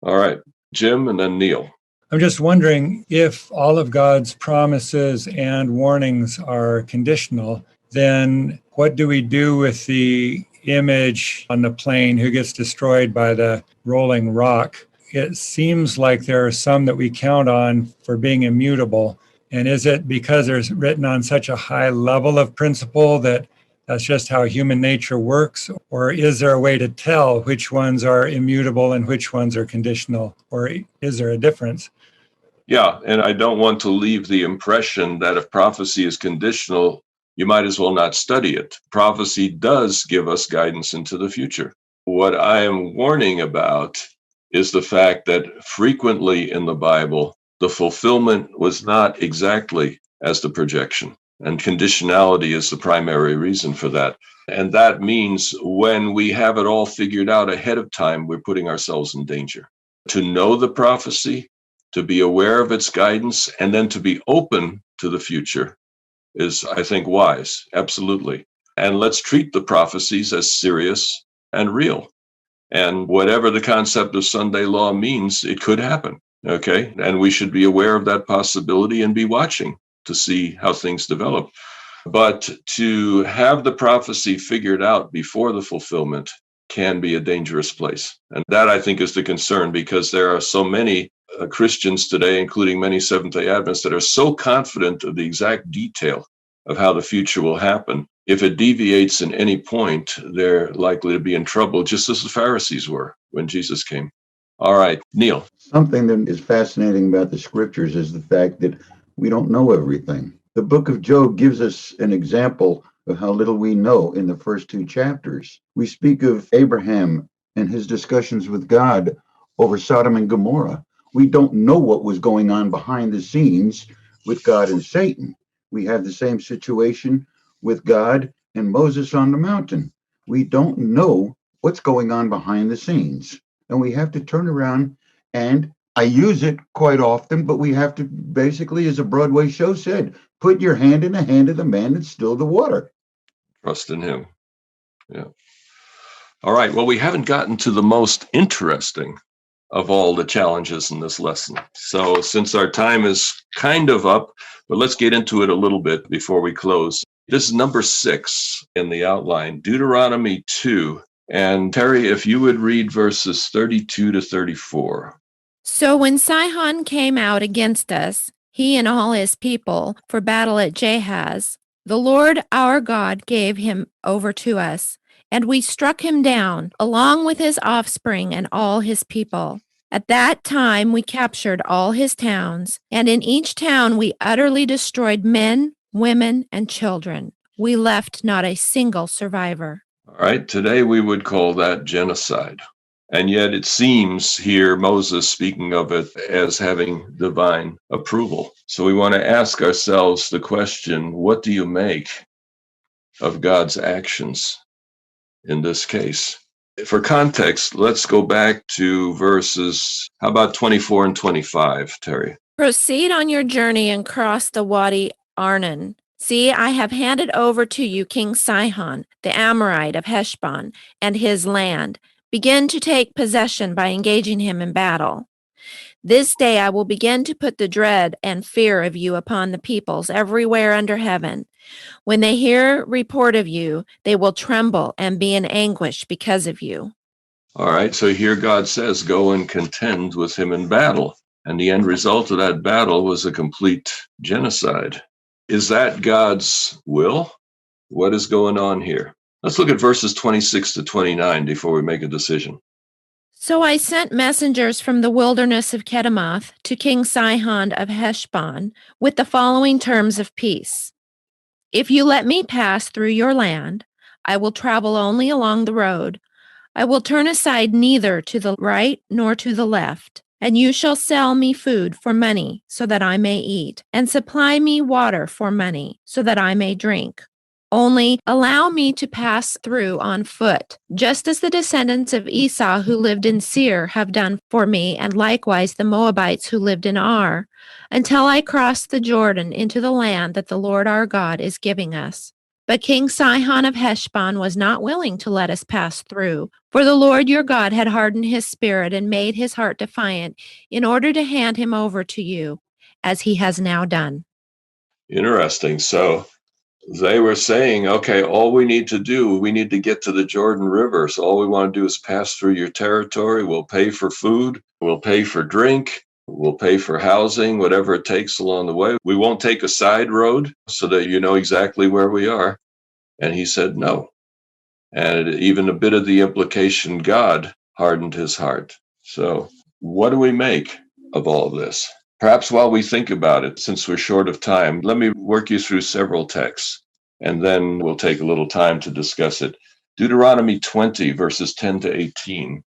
All right, Jim, and then Neil. I'm just wondering if all of God's promises and warnings are conditional, then what do we do with the image on the plane who gets destroyed by the rolling rock? It seems like there are some that we count on for being immutable. And is it because they're written on such a high level of principle that that's just how human nature works? Or is there a way to tell which ones are immutable and which ones are conditional? Or is there a difference? Yeah, and I don't want to leave the impression that if prophecy is conditional, you might as well not study it. Prophecy does give us guidance into the future. What I am warning about is the fact that frequently in the Bible, the fulfillment was not exactly as the projection. And conditionality is the primary reason for that. And that means when we have it all figured out ahead of time, we're putting ourselves in danger. To know the prophecy, to be aware of its guidance, and then to be open to the future is, I think, wise. Absolutely. And let's treat the prophecies as serious and real. And whatever the concept of Sunday law means, it could happen. Okay. And we should be aware of that possibility and be watching to see how things develop. But to have the prophecy figured out before the fulfillment can be a dangerous place. And that, I think, is the concern, because there are so many Christians today, including many Seventh-day Adventists, that are so confident of the exact detail of how the future will happen. If it deviates in any point, they're likely to be in trouble, just as the Pharisees were when Jesus came. All right, Neil. Something that is fascinating about the scriptures is the fact that we don't know everything. The book of Job gives us an example of how little we know in the first 2 chapters. We speak of Abraham and his discussions with God over Sodom and Gomorrah. We don't know what was going on behind the scenes with God and Satan. We have the same situation with God and Moses on the mountain. We don't know what's going on behind the scenes. And we have to turn around, and I use it quite often, but we have to basically, as a Broadway show said, put your hand in the hand of the man that stilled the water. Trust in him. Yeah. All right. Well, we haven't gotten to the most interesting of all the challenges in this lesson. So since our time is kind of up, but let's get into it a little bit before we close. This is number 6 in the outline, Deuteronomy 2. And Terry, if you would read verses 32 to 34. So when Sihon came out against us, he and all his people, for battle at Jahaz, the Lord our God gave him over to us, and we struck him down, along with his offspring and all his people. At that time we captured all his towns, and in each town we utterly destroyed men, women, and children. We left not a single survivor. All right, today we would call that genocide. And yet it seems here Moses speaking of it as having divine approval. So we want to ask ourselves the question, what do you make of God's actions in this case? For context, let's go back to verses, how about 24 and 25, Terry? Proceed on your journey and cross the Wadi Arnon. See, I have handed over to you King Sihon, the Amorite of Heshbon, and his land. Begin to take possession by engaging him in battle. This day I will begin to put the dread and fear of you upon the peoples everywhere under heaven. When they hear report of you, they will tremble and be in anguish because of you. All right, so here God says, go and contend with him in battle. And the end result of that battle was a complete genocide. Is that God's will? What is going on here? Let's look at verses 26 to 29 before we make a decision. So I sent messengers from the wilderness of Kedemoth to King Sihon of Heshbon with the following terms of peace. If you let me pass through your land, I will travel only along the road. I will turn aside neither to the right nor to the left. And you shall sell me food for money so that I may eat, and supply me water for money so that I may drink. Only allow me to pass through on foot, just as the descendants of Esau who lived in Seir have done for me, and likewise the Moabites who lived in Ar, until I cross the Jordan into the land that the Lord our God is giving us. But King Sihon of Heshbon was not willing to let us pass through, for the Lord your God had hardened his spirit and made his heart defiant in order to hand him over to you, as he has now done. Interesting. So they were saying, okay, all we need to do, we need to get to the Jordan River. So all we want to do is pass through your territory. We'll pay for food. We'll pay for drink. We'll pay for housing, whatever it takes along the way. We won't take a side road so that you know exactly where we are. And he said no. And even a bit of the implication, God hardened his heart. So what do we make of all of this? Perhaps while we think about it, since we're short of time, let me work you through several texts, and then we'll take a little time to discuss it. Deuteronomy 20, verses 10 to 18.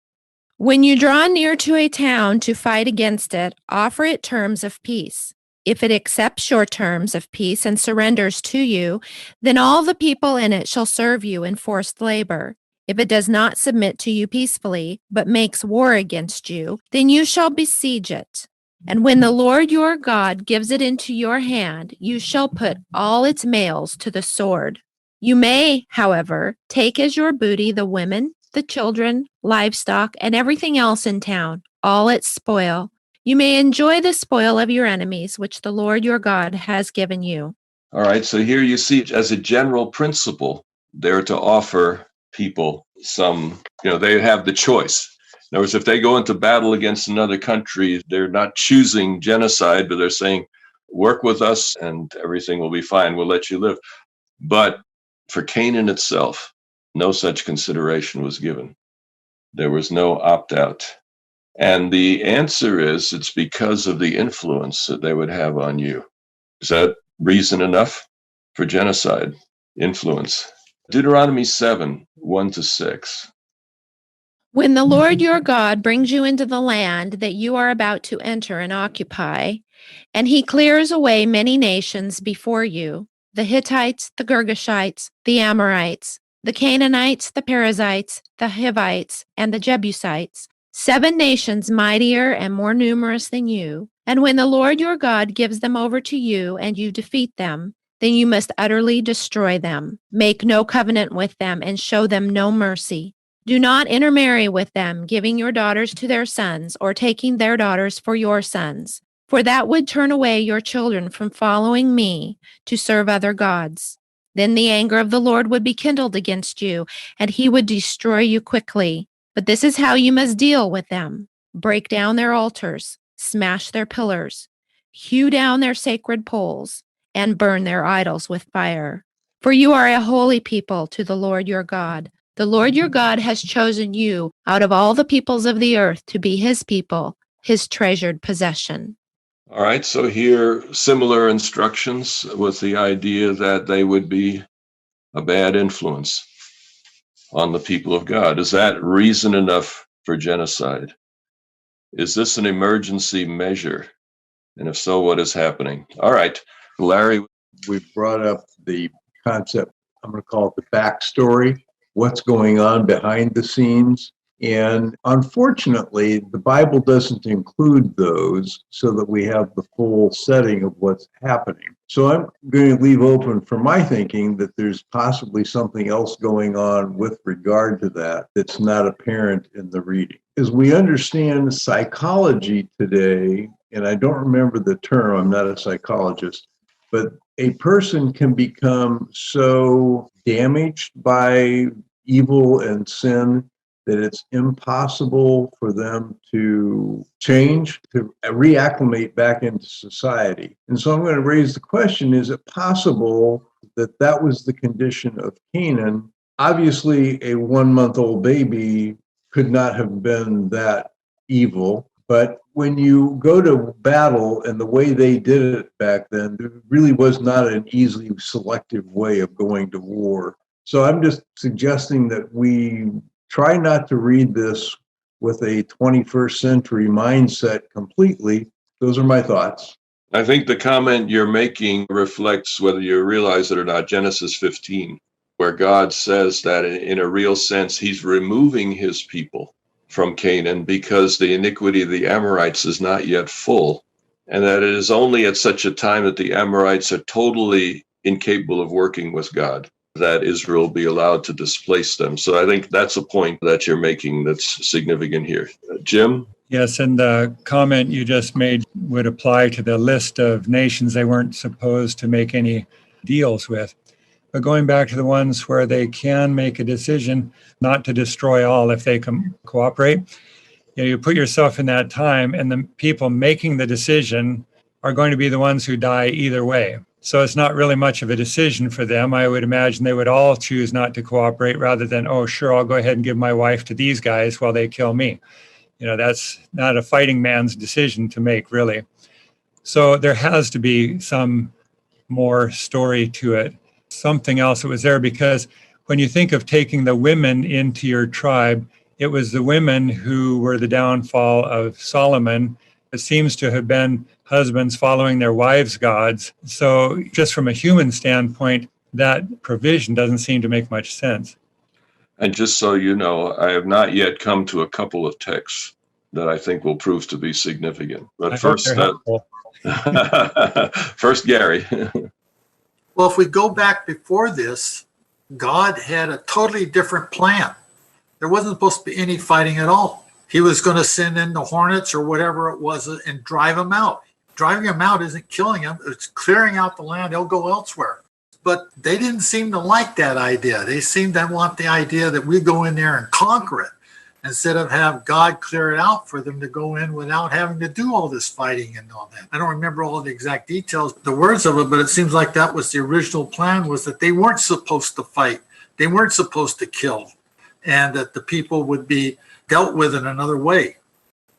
When you draw near to a town to fight against it, offer it terms of peace. If it accepts your terms of peace and surrenders to you, then all the people in it shall serve you in forced labor. If it does not submit to you peacefully, but makes war against you, then you shall besiege it. And when the Lord your God gives it into your hand, you shall put all its males to the sword. You may, however, take as your booty the women, the children, livestock, and everything else in town, all its spoil. You may enjoy the spoil of your enemies, which the Lord your God has given you. All right, so here you see, as a general principle, they're to offer people some, they have the choice. In other words, if they go into battle against another country, they're not choosing genocide, but they're saying, work with us and everything will be fine. We'll let you live. But for Canaan itself, no such consideration was given. There was no opt-out. And the answer is it's because of the influence that they would have on you. Is that reason enough for genocide? Influence. Deuteronomy 7, 1-6. When the Lord your God brings you into the land that you are about to enter and occupy, and he clears away many nations before you, the Hittites, the Girgashites, the Amorites, the Canaanites, the Perizzites, the Hivites, and the Jebusites, 7 nations mightier and more numerous than you, and when the Lord your God gives them over to you and you defeat them, then you must utterly destroy them. Make no covenant with them and show them no mercy. Do not intermarry with them, giving your daughters to their sons or taking their daughters for your sons, for that would turn away your children from following me to serve other gods. Then the anger of the Lord would be kindled against you, and he would destroy you quickly. But this is how you must deal with them. Break down their altars, smash their pillars, hew down their sacred poles, and burn their idols with fire. For you are a holy people to the Lord your God. The Lord your God has chosen you out of all the peoples of the earth to be his people, his treasured possession. All right, so here, similar instructions with the idea that they would be a bad influence on the people of God. Is that reason enough for genocide? Is this an emergency measure? And if so, what is happening? All right, Larry. We brought up the concept, I'm going to call it the backstory, what's going on behind the scenes. And unfortunately, the Bible doesn't include those so that we have the full setting of what's happening. So I'm going to leave open for my thinking that there's possibly something else going on with regard to that that's not apparent in the reading. As we understand psychology today, and I don't remember the term, I'm not a psychologist, but a person can become so damaged by evil and sin that it's impossible for them to change, to reacclimate back into society. And so I'm going to raise the question, is it possible that that was the condition of Canaan? Obviously, a 1-month-old baby could not have been that evil, but when you go to battle and the way they did it back then, there really was not an easily selective way of going to war. So I'm just suggesting that we try not to read this with a 21st century mindset completely. Those are my thoughts. I think the comment you're making reflects, whether you realize it or not, Genesis 15, where God says that in a real sense, he's removing his people from Canaan because the iniquity of the Amorites is not yet full, and that it is only at such a time that the Amorites are totally incapable of working with God that Israel be allowed to displace them. So I think that's a point that you're making that's significant here. Jim? Yes, and the comment you just made would apply to the list of nations they weren't supposed to make any deals with. But going back to the ones where they can make a decision not to destroy all if they can cooperate, you put yourself in that time, and the people making the decision are going to be the ones who die either way. So it's not really much of a decision for them. I would imagine they would all choose not to cooperate rather than, oh, sure, I'll go ahead and give my wife to these guys while they kill me. That's not a fighting man's decision to make, really. So there has to be some more story to it, something else that was there, because when you think of taking the women into your tribe, it was the women who were the downfall of Solomon. It seems to have been husbands following their wives' gods. So just from a human standpoint, that provision doesn't seem to make much sense. And just so you know, I have not yet come to a couple of texts that I think will prove to be significant. But first, first, Gary. Well, if we go back before this, God had a totally different plan. There wasn't supposed to be any fighting at all. He was going to send in the hornets or whatever it was and drive them out. Driving them out isn't killing them. It's clearing out the land. They'll go elsewhere. But they didn't seem to like that idea. They seemed to want the idea that we go in there and conquer it instead of have God clear it out for them to go in without having to do all this fighting and all that. I don't remember all the exact details, the words of it, but it seems like that was the original plan, was that they weren't supposed to fight. They weren't supposed to kill, and that the people would be dealt with in another way.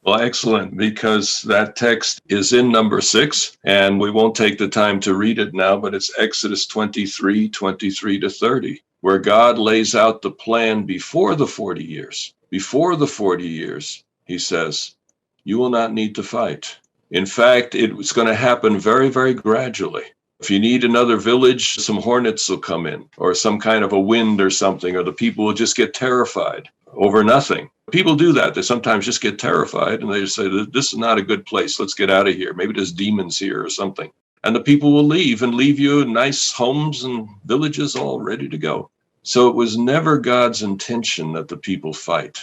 Well, excellent, because that text is in number 6, and we won't take the time to read it now, but it's Exodus 23 to 30, where God lays out the plan before the 40 years. Before the 40 years, he says, you will not need to fight. In fact, it's going to happen very, very gradually. If you need another village, some hornets will come in, or some kind of a wind or something, or the people will just get terrified over nothing. People do that. They sometimes just get terrified and they just say, this is not a good place. Let's get out of here. Maybe there's demons here or something. And the people will leave and leave you in nice homes and villages all ready to go. So it was never God's intention that the people fight.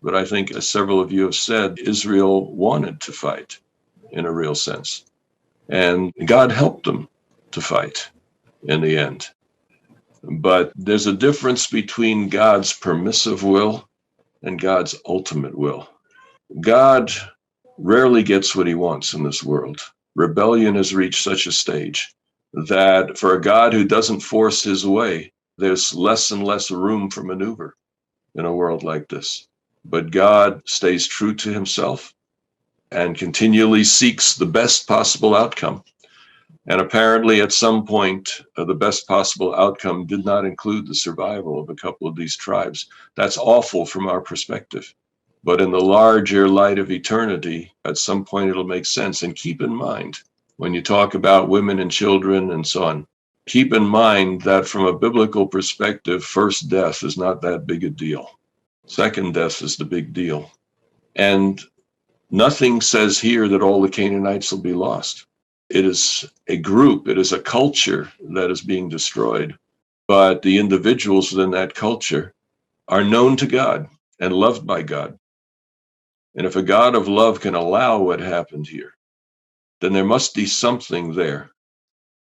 But I think, as several of you have said, Israel wanted to fight in a real sense. And God helped them to fight in the end. But there's a difference between God's permissive will and God's ultimate will. God rarely gets what he wants in this world. Rebellion has reached such a stage that for a God who doesn't force his way, there's less and less room for maneuver in a world like this. But God stays true to himself and continually seeks the best possible outcome. And apparently at some point, the best possible outcome did not include the survival of a couple of these tribes. That's awful from our perspective. But in the larger light of eternity, at some point it'll make sense. And keep in mind, when you talk about women and children and so on, keep in mind that from a biblical perspective, first death is not that big a deal. Second death is the big deal. And nothing says here that all the Canaanites will be lost. It is a group, it is a culture that is being destroyed. But the individuals within that culture are known to God and loved by God. And if a God of love can allow what happened here, then there must be something there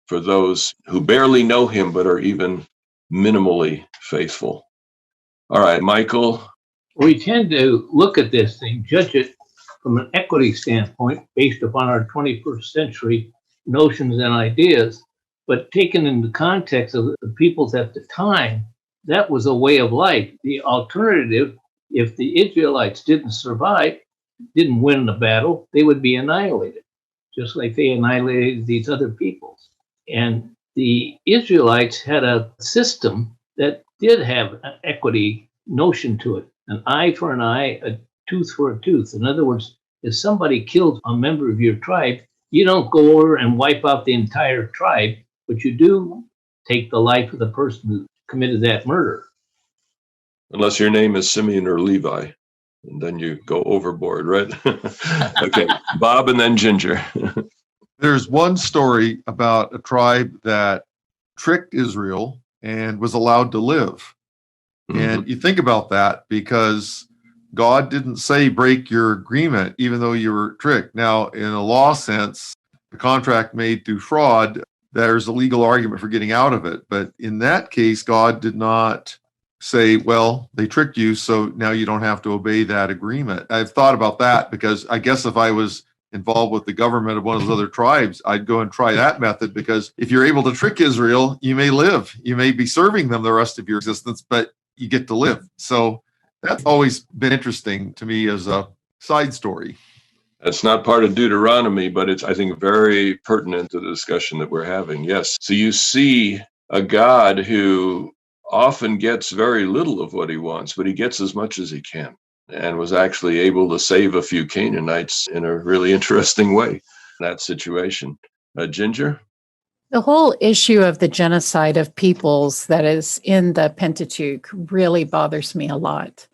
for those who barely know him but are even minimally faithful. All right, Michael. We tend to look at this thing, judge it from an equity standpoint based upon our 21st century notions and ideas, but taken in the context of the peoples at the time, that was a way of life. The alternative, if the Israelites didn't survive, didn't win the battle, they would be annihilated, just like they annihilated these other peoples. And the Israelites had a system that did have an equity notion to it. An eye for an eye, a tooth for a tooth. In other words, if somebody kills a member of your tribe, you don't go over and wipe out the entire tribe, but you do take the life of the person who committed that murder. Unless your name is Simeon or Levi, and then you go overboard, right? Okay, Bob and then Ginger. There's one story about a tribe that tricked Israel and was allowed to live. And you think about that because God didn't say break your agreement, even though you were tricked. Now, in a law sense, the contract made through fraud, there's a legal argument for getting out of it. But in that case, God did not say, well, they tricked you, so now you don't have to obey that agreement. I've thought about that because I guess if I was involved with the government of one of those other tribes, I'd go and try that method, because if you're able to trick Israel, you may live. You may be serving them the rest of your existence, but you get to live. So that's always been interesting to me as a side story. That's not part of Deuteronomy, but it's, I think, very pertinent to the discussion that we're having. Yes. So you see a God who often gets very little of what he wants, but he gets as much as he can, and was actually able to save a few Canaanites in a really interesting way in that situation. Ginger? The whole issue of the genocide of peoples that is in the Pentateuch really bothers me a lot.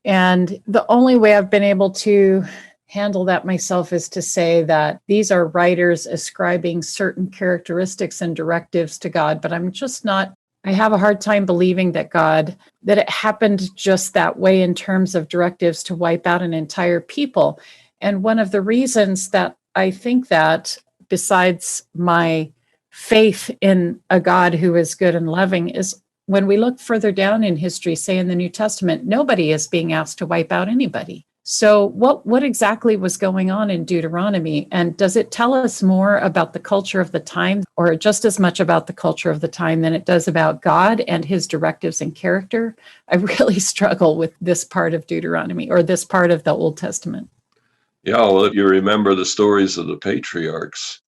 And the only way I've been able to handle that myself is to say that these are writers ascribing certain characteristics and directives to God, but I'm just not, I have a hard time believing that it happened just that way in terms of directives to wipe out an entire people. And one of the reasons that I think that, besides my faith in a God who is good and loving, is when we look further down in history, say in the New Testament, nobody is being asked to wipe out anybody. So what exactly was going on in Deuteronomy? And does it tell us more about the culture of the time, or just as much about the culture of the time than it does about God and his directives and character? I really struggle with this part of Deuteronomy, or this part of the Old Testament. Yeah, well, if you remember the stories of the patriarchs,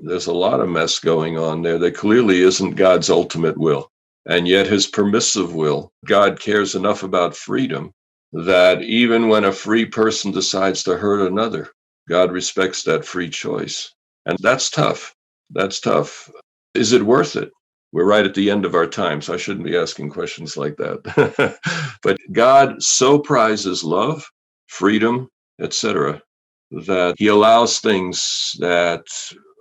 there's a lot of mess going on there that clearly isn't God's ultimate will. And yet his permissive will, God cares enough about freedom that even when a free person decides to hurt another, God respects that free choice. And that's tough. That's tough. Is it worth it? We're right at the end of our time, so I shouldn't be asking questions like that. But God so prizes love, freedom, etc., that he allows things that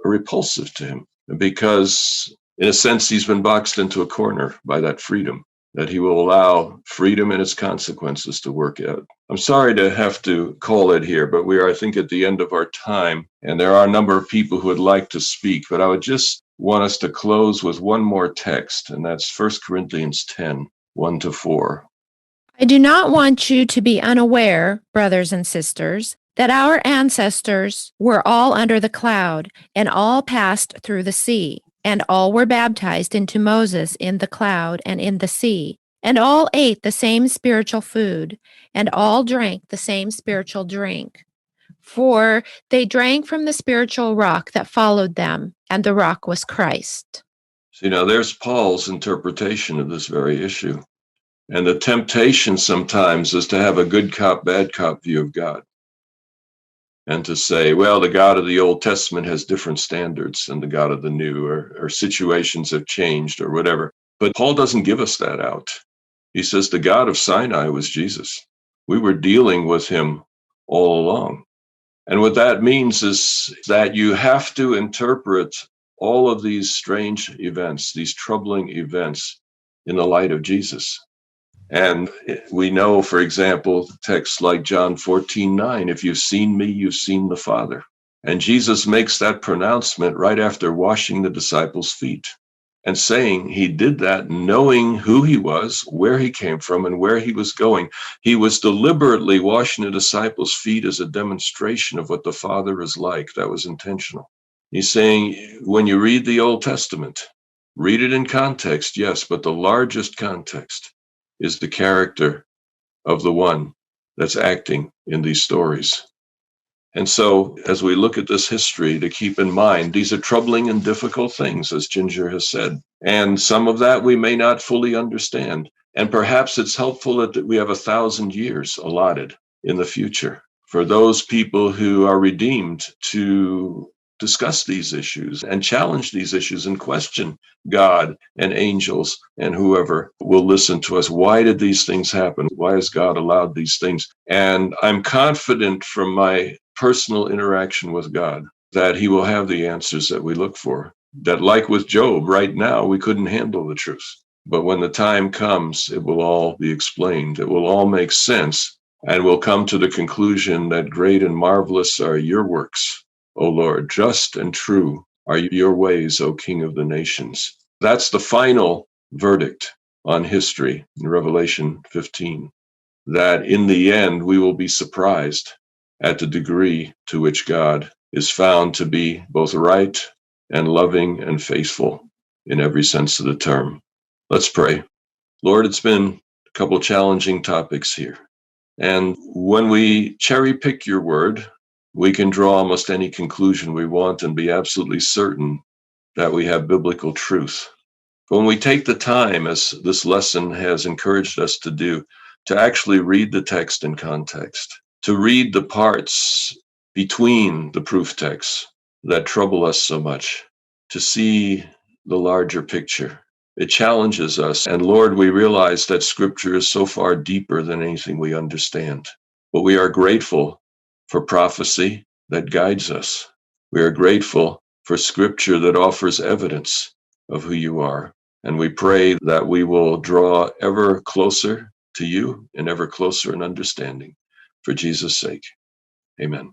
are repulsive to him because, in a sense, he's been boxed into a corner by that freedom, that he will allow freedom and its consequences to work out. I'm sorry to have to call it here, but we are, I think, at the end of our time, and there are a number of people who would like to speak, but I would just want us to close with one more text, and that's 1 Corinthians 10, 1-4. I do not want you to be unaware, brothers and sisters, that our ancestors were all under the cloud, and all passed through the sea, and all were baptized into Moses in the cloud and in the sea, and all ate the same spiritual food, and all drank the same spiritual drink. For they drank from the spiritual rock that followed them, and the rock was Christ. See, now there's Paul's interpretation of this very issue. And the temptation sometimes is to have a good cop, bad cop view of God. And to say, well, the God of the Old Testament has different standards than the God of the New, or situations have changed, or whatever. But Paul doesn't give us that out. He says the God of Sinai was Jesus. We were dealing with him all along. And what that means is that you have to interpret all of these strange events, these troubling events, in the light of Jesus. And we know, for example, texts like John 14:9, if you've seen me, you've seen the Father. And Jesus makes that pronouncement right after washing the disciples' feet and saying he did that knowing who he was, where he came from, and where he was going. He was deliberately washing the disciples' feet as a demonstration of what the Father is like. That was intentional. He's saying, when you read the Old Testament, read it in context, yes, but the largest context is the character of the one that's acting in these stories. And so, as we look at this history, to keep in mind, these are troubling and difficult things, as Ginger has said. And some of that we may not fully understand. And perhaps it's helpful that we have 1,000 years allotted in the future for those people who are redeemed to discuss these issues and challenge these issues and question God and angels and whoever will listen to us. Why did these things happen? Why has God allowed these things? And I'm confident from my personal interaction with God that he will have the answers that we look for. That, like with Job, right now we couldn't handle the truth. But when the time comes, it will all be explained. It will all make sense. And we'll come to the conclusion that great and marvelous are your works, O Lord, just and true are your ways, O King of the nations. That's the final verdict on history in Revelation 15, that in the end we will be surprised at the degree to which God is found to be both right and loving and faithful in every sense of the term. Let's pray. Lord, it's been a couple challenging topics here. And when we cherry pick your word, we can draw almost any conclusion we want and be absolutely certain that we have biblical truth. But when we take the time, as this lesson has encouraged us to do, to actually read the text in context, to read the parts between the proof texts that trouble us so much, to see the larger picture, it challenges us. And Lord, we realize that Scripture is so far deeper than anything we understand. But we are grateful for prophecy that guides us. We are grateful for Scripture that offers evidence of who you are. And we pray that we will draw ever closer to you and ever closer in understanding. For Jesus' sake, amen.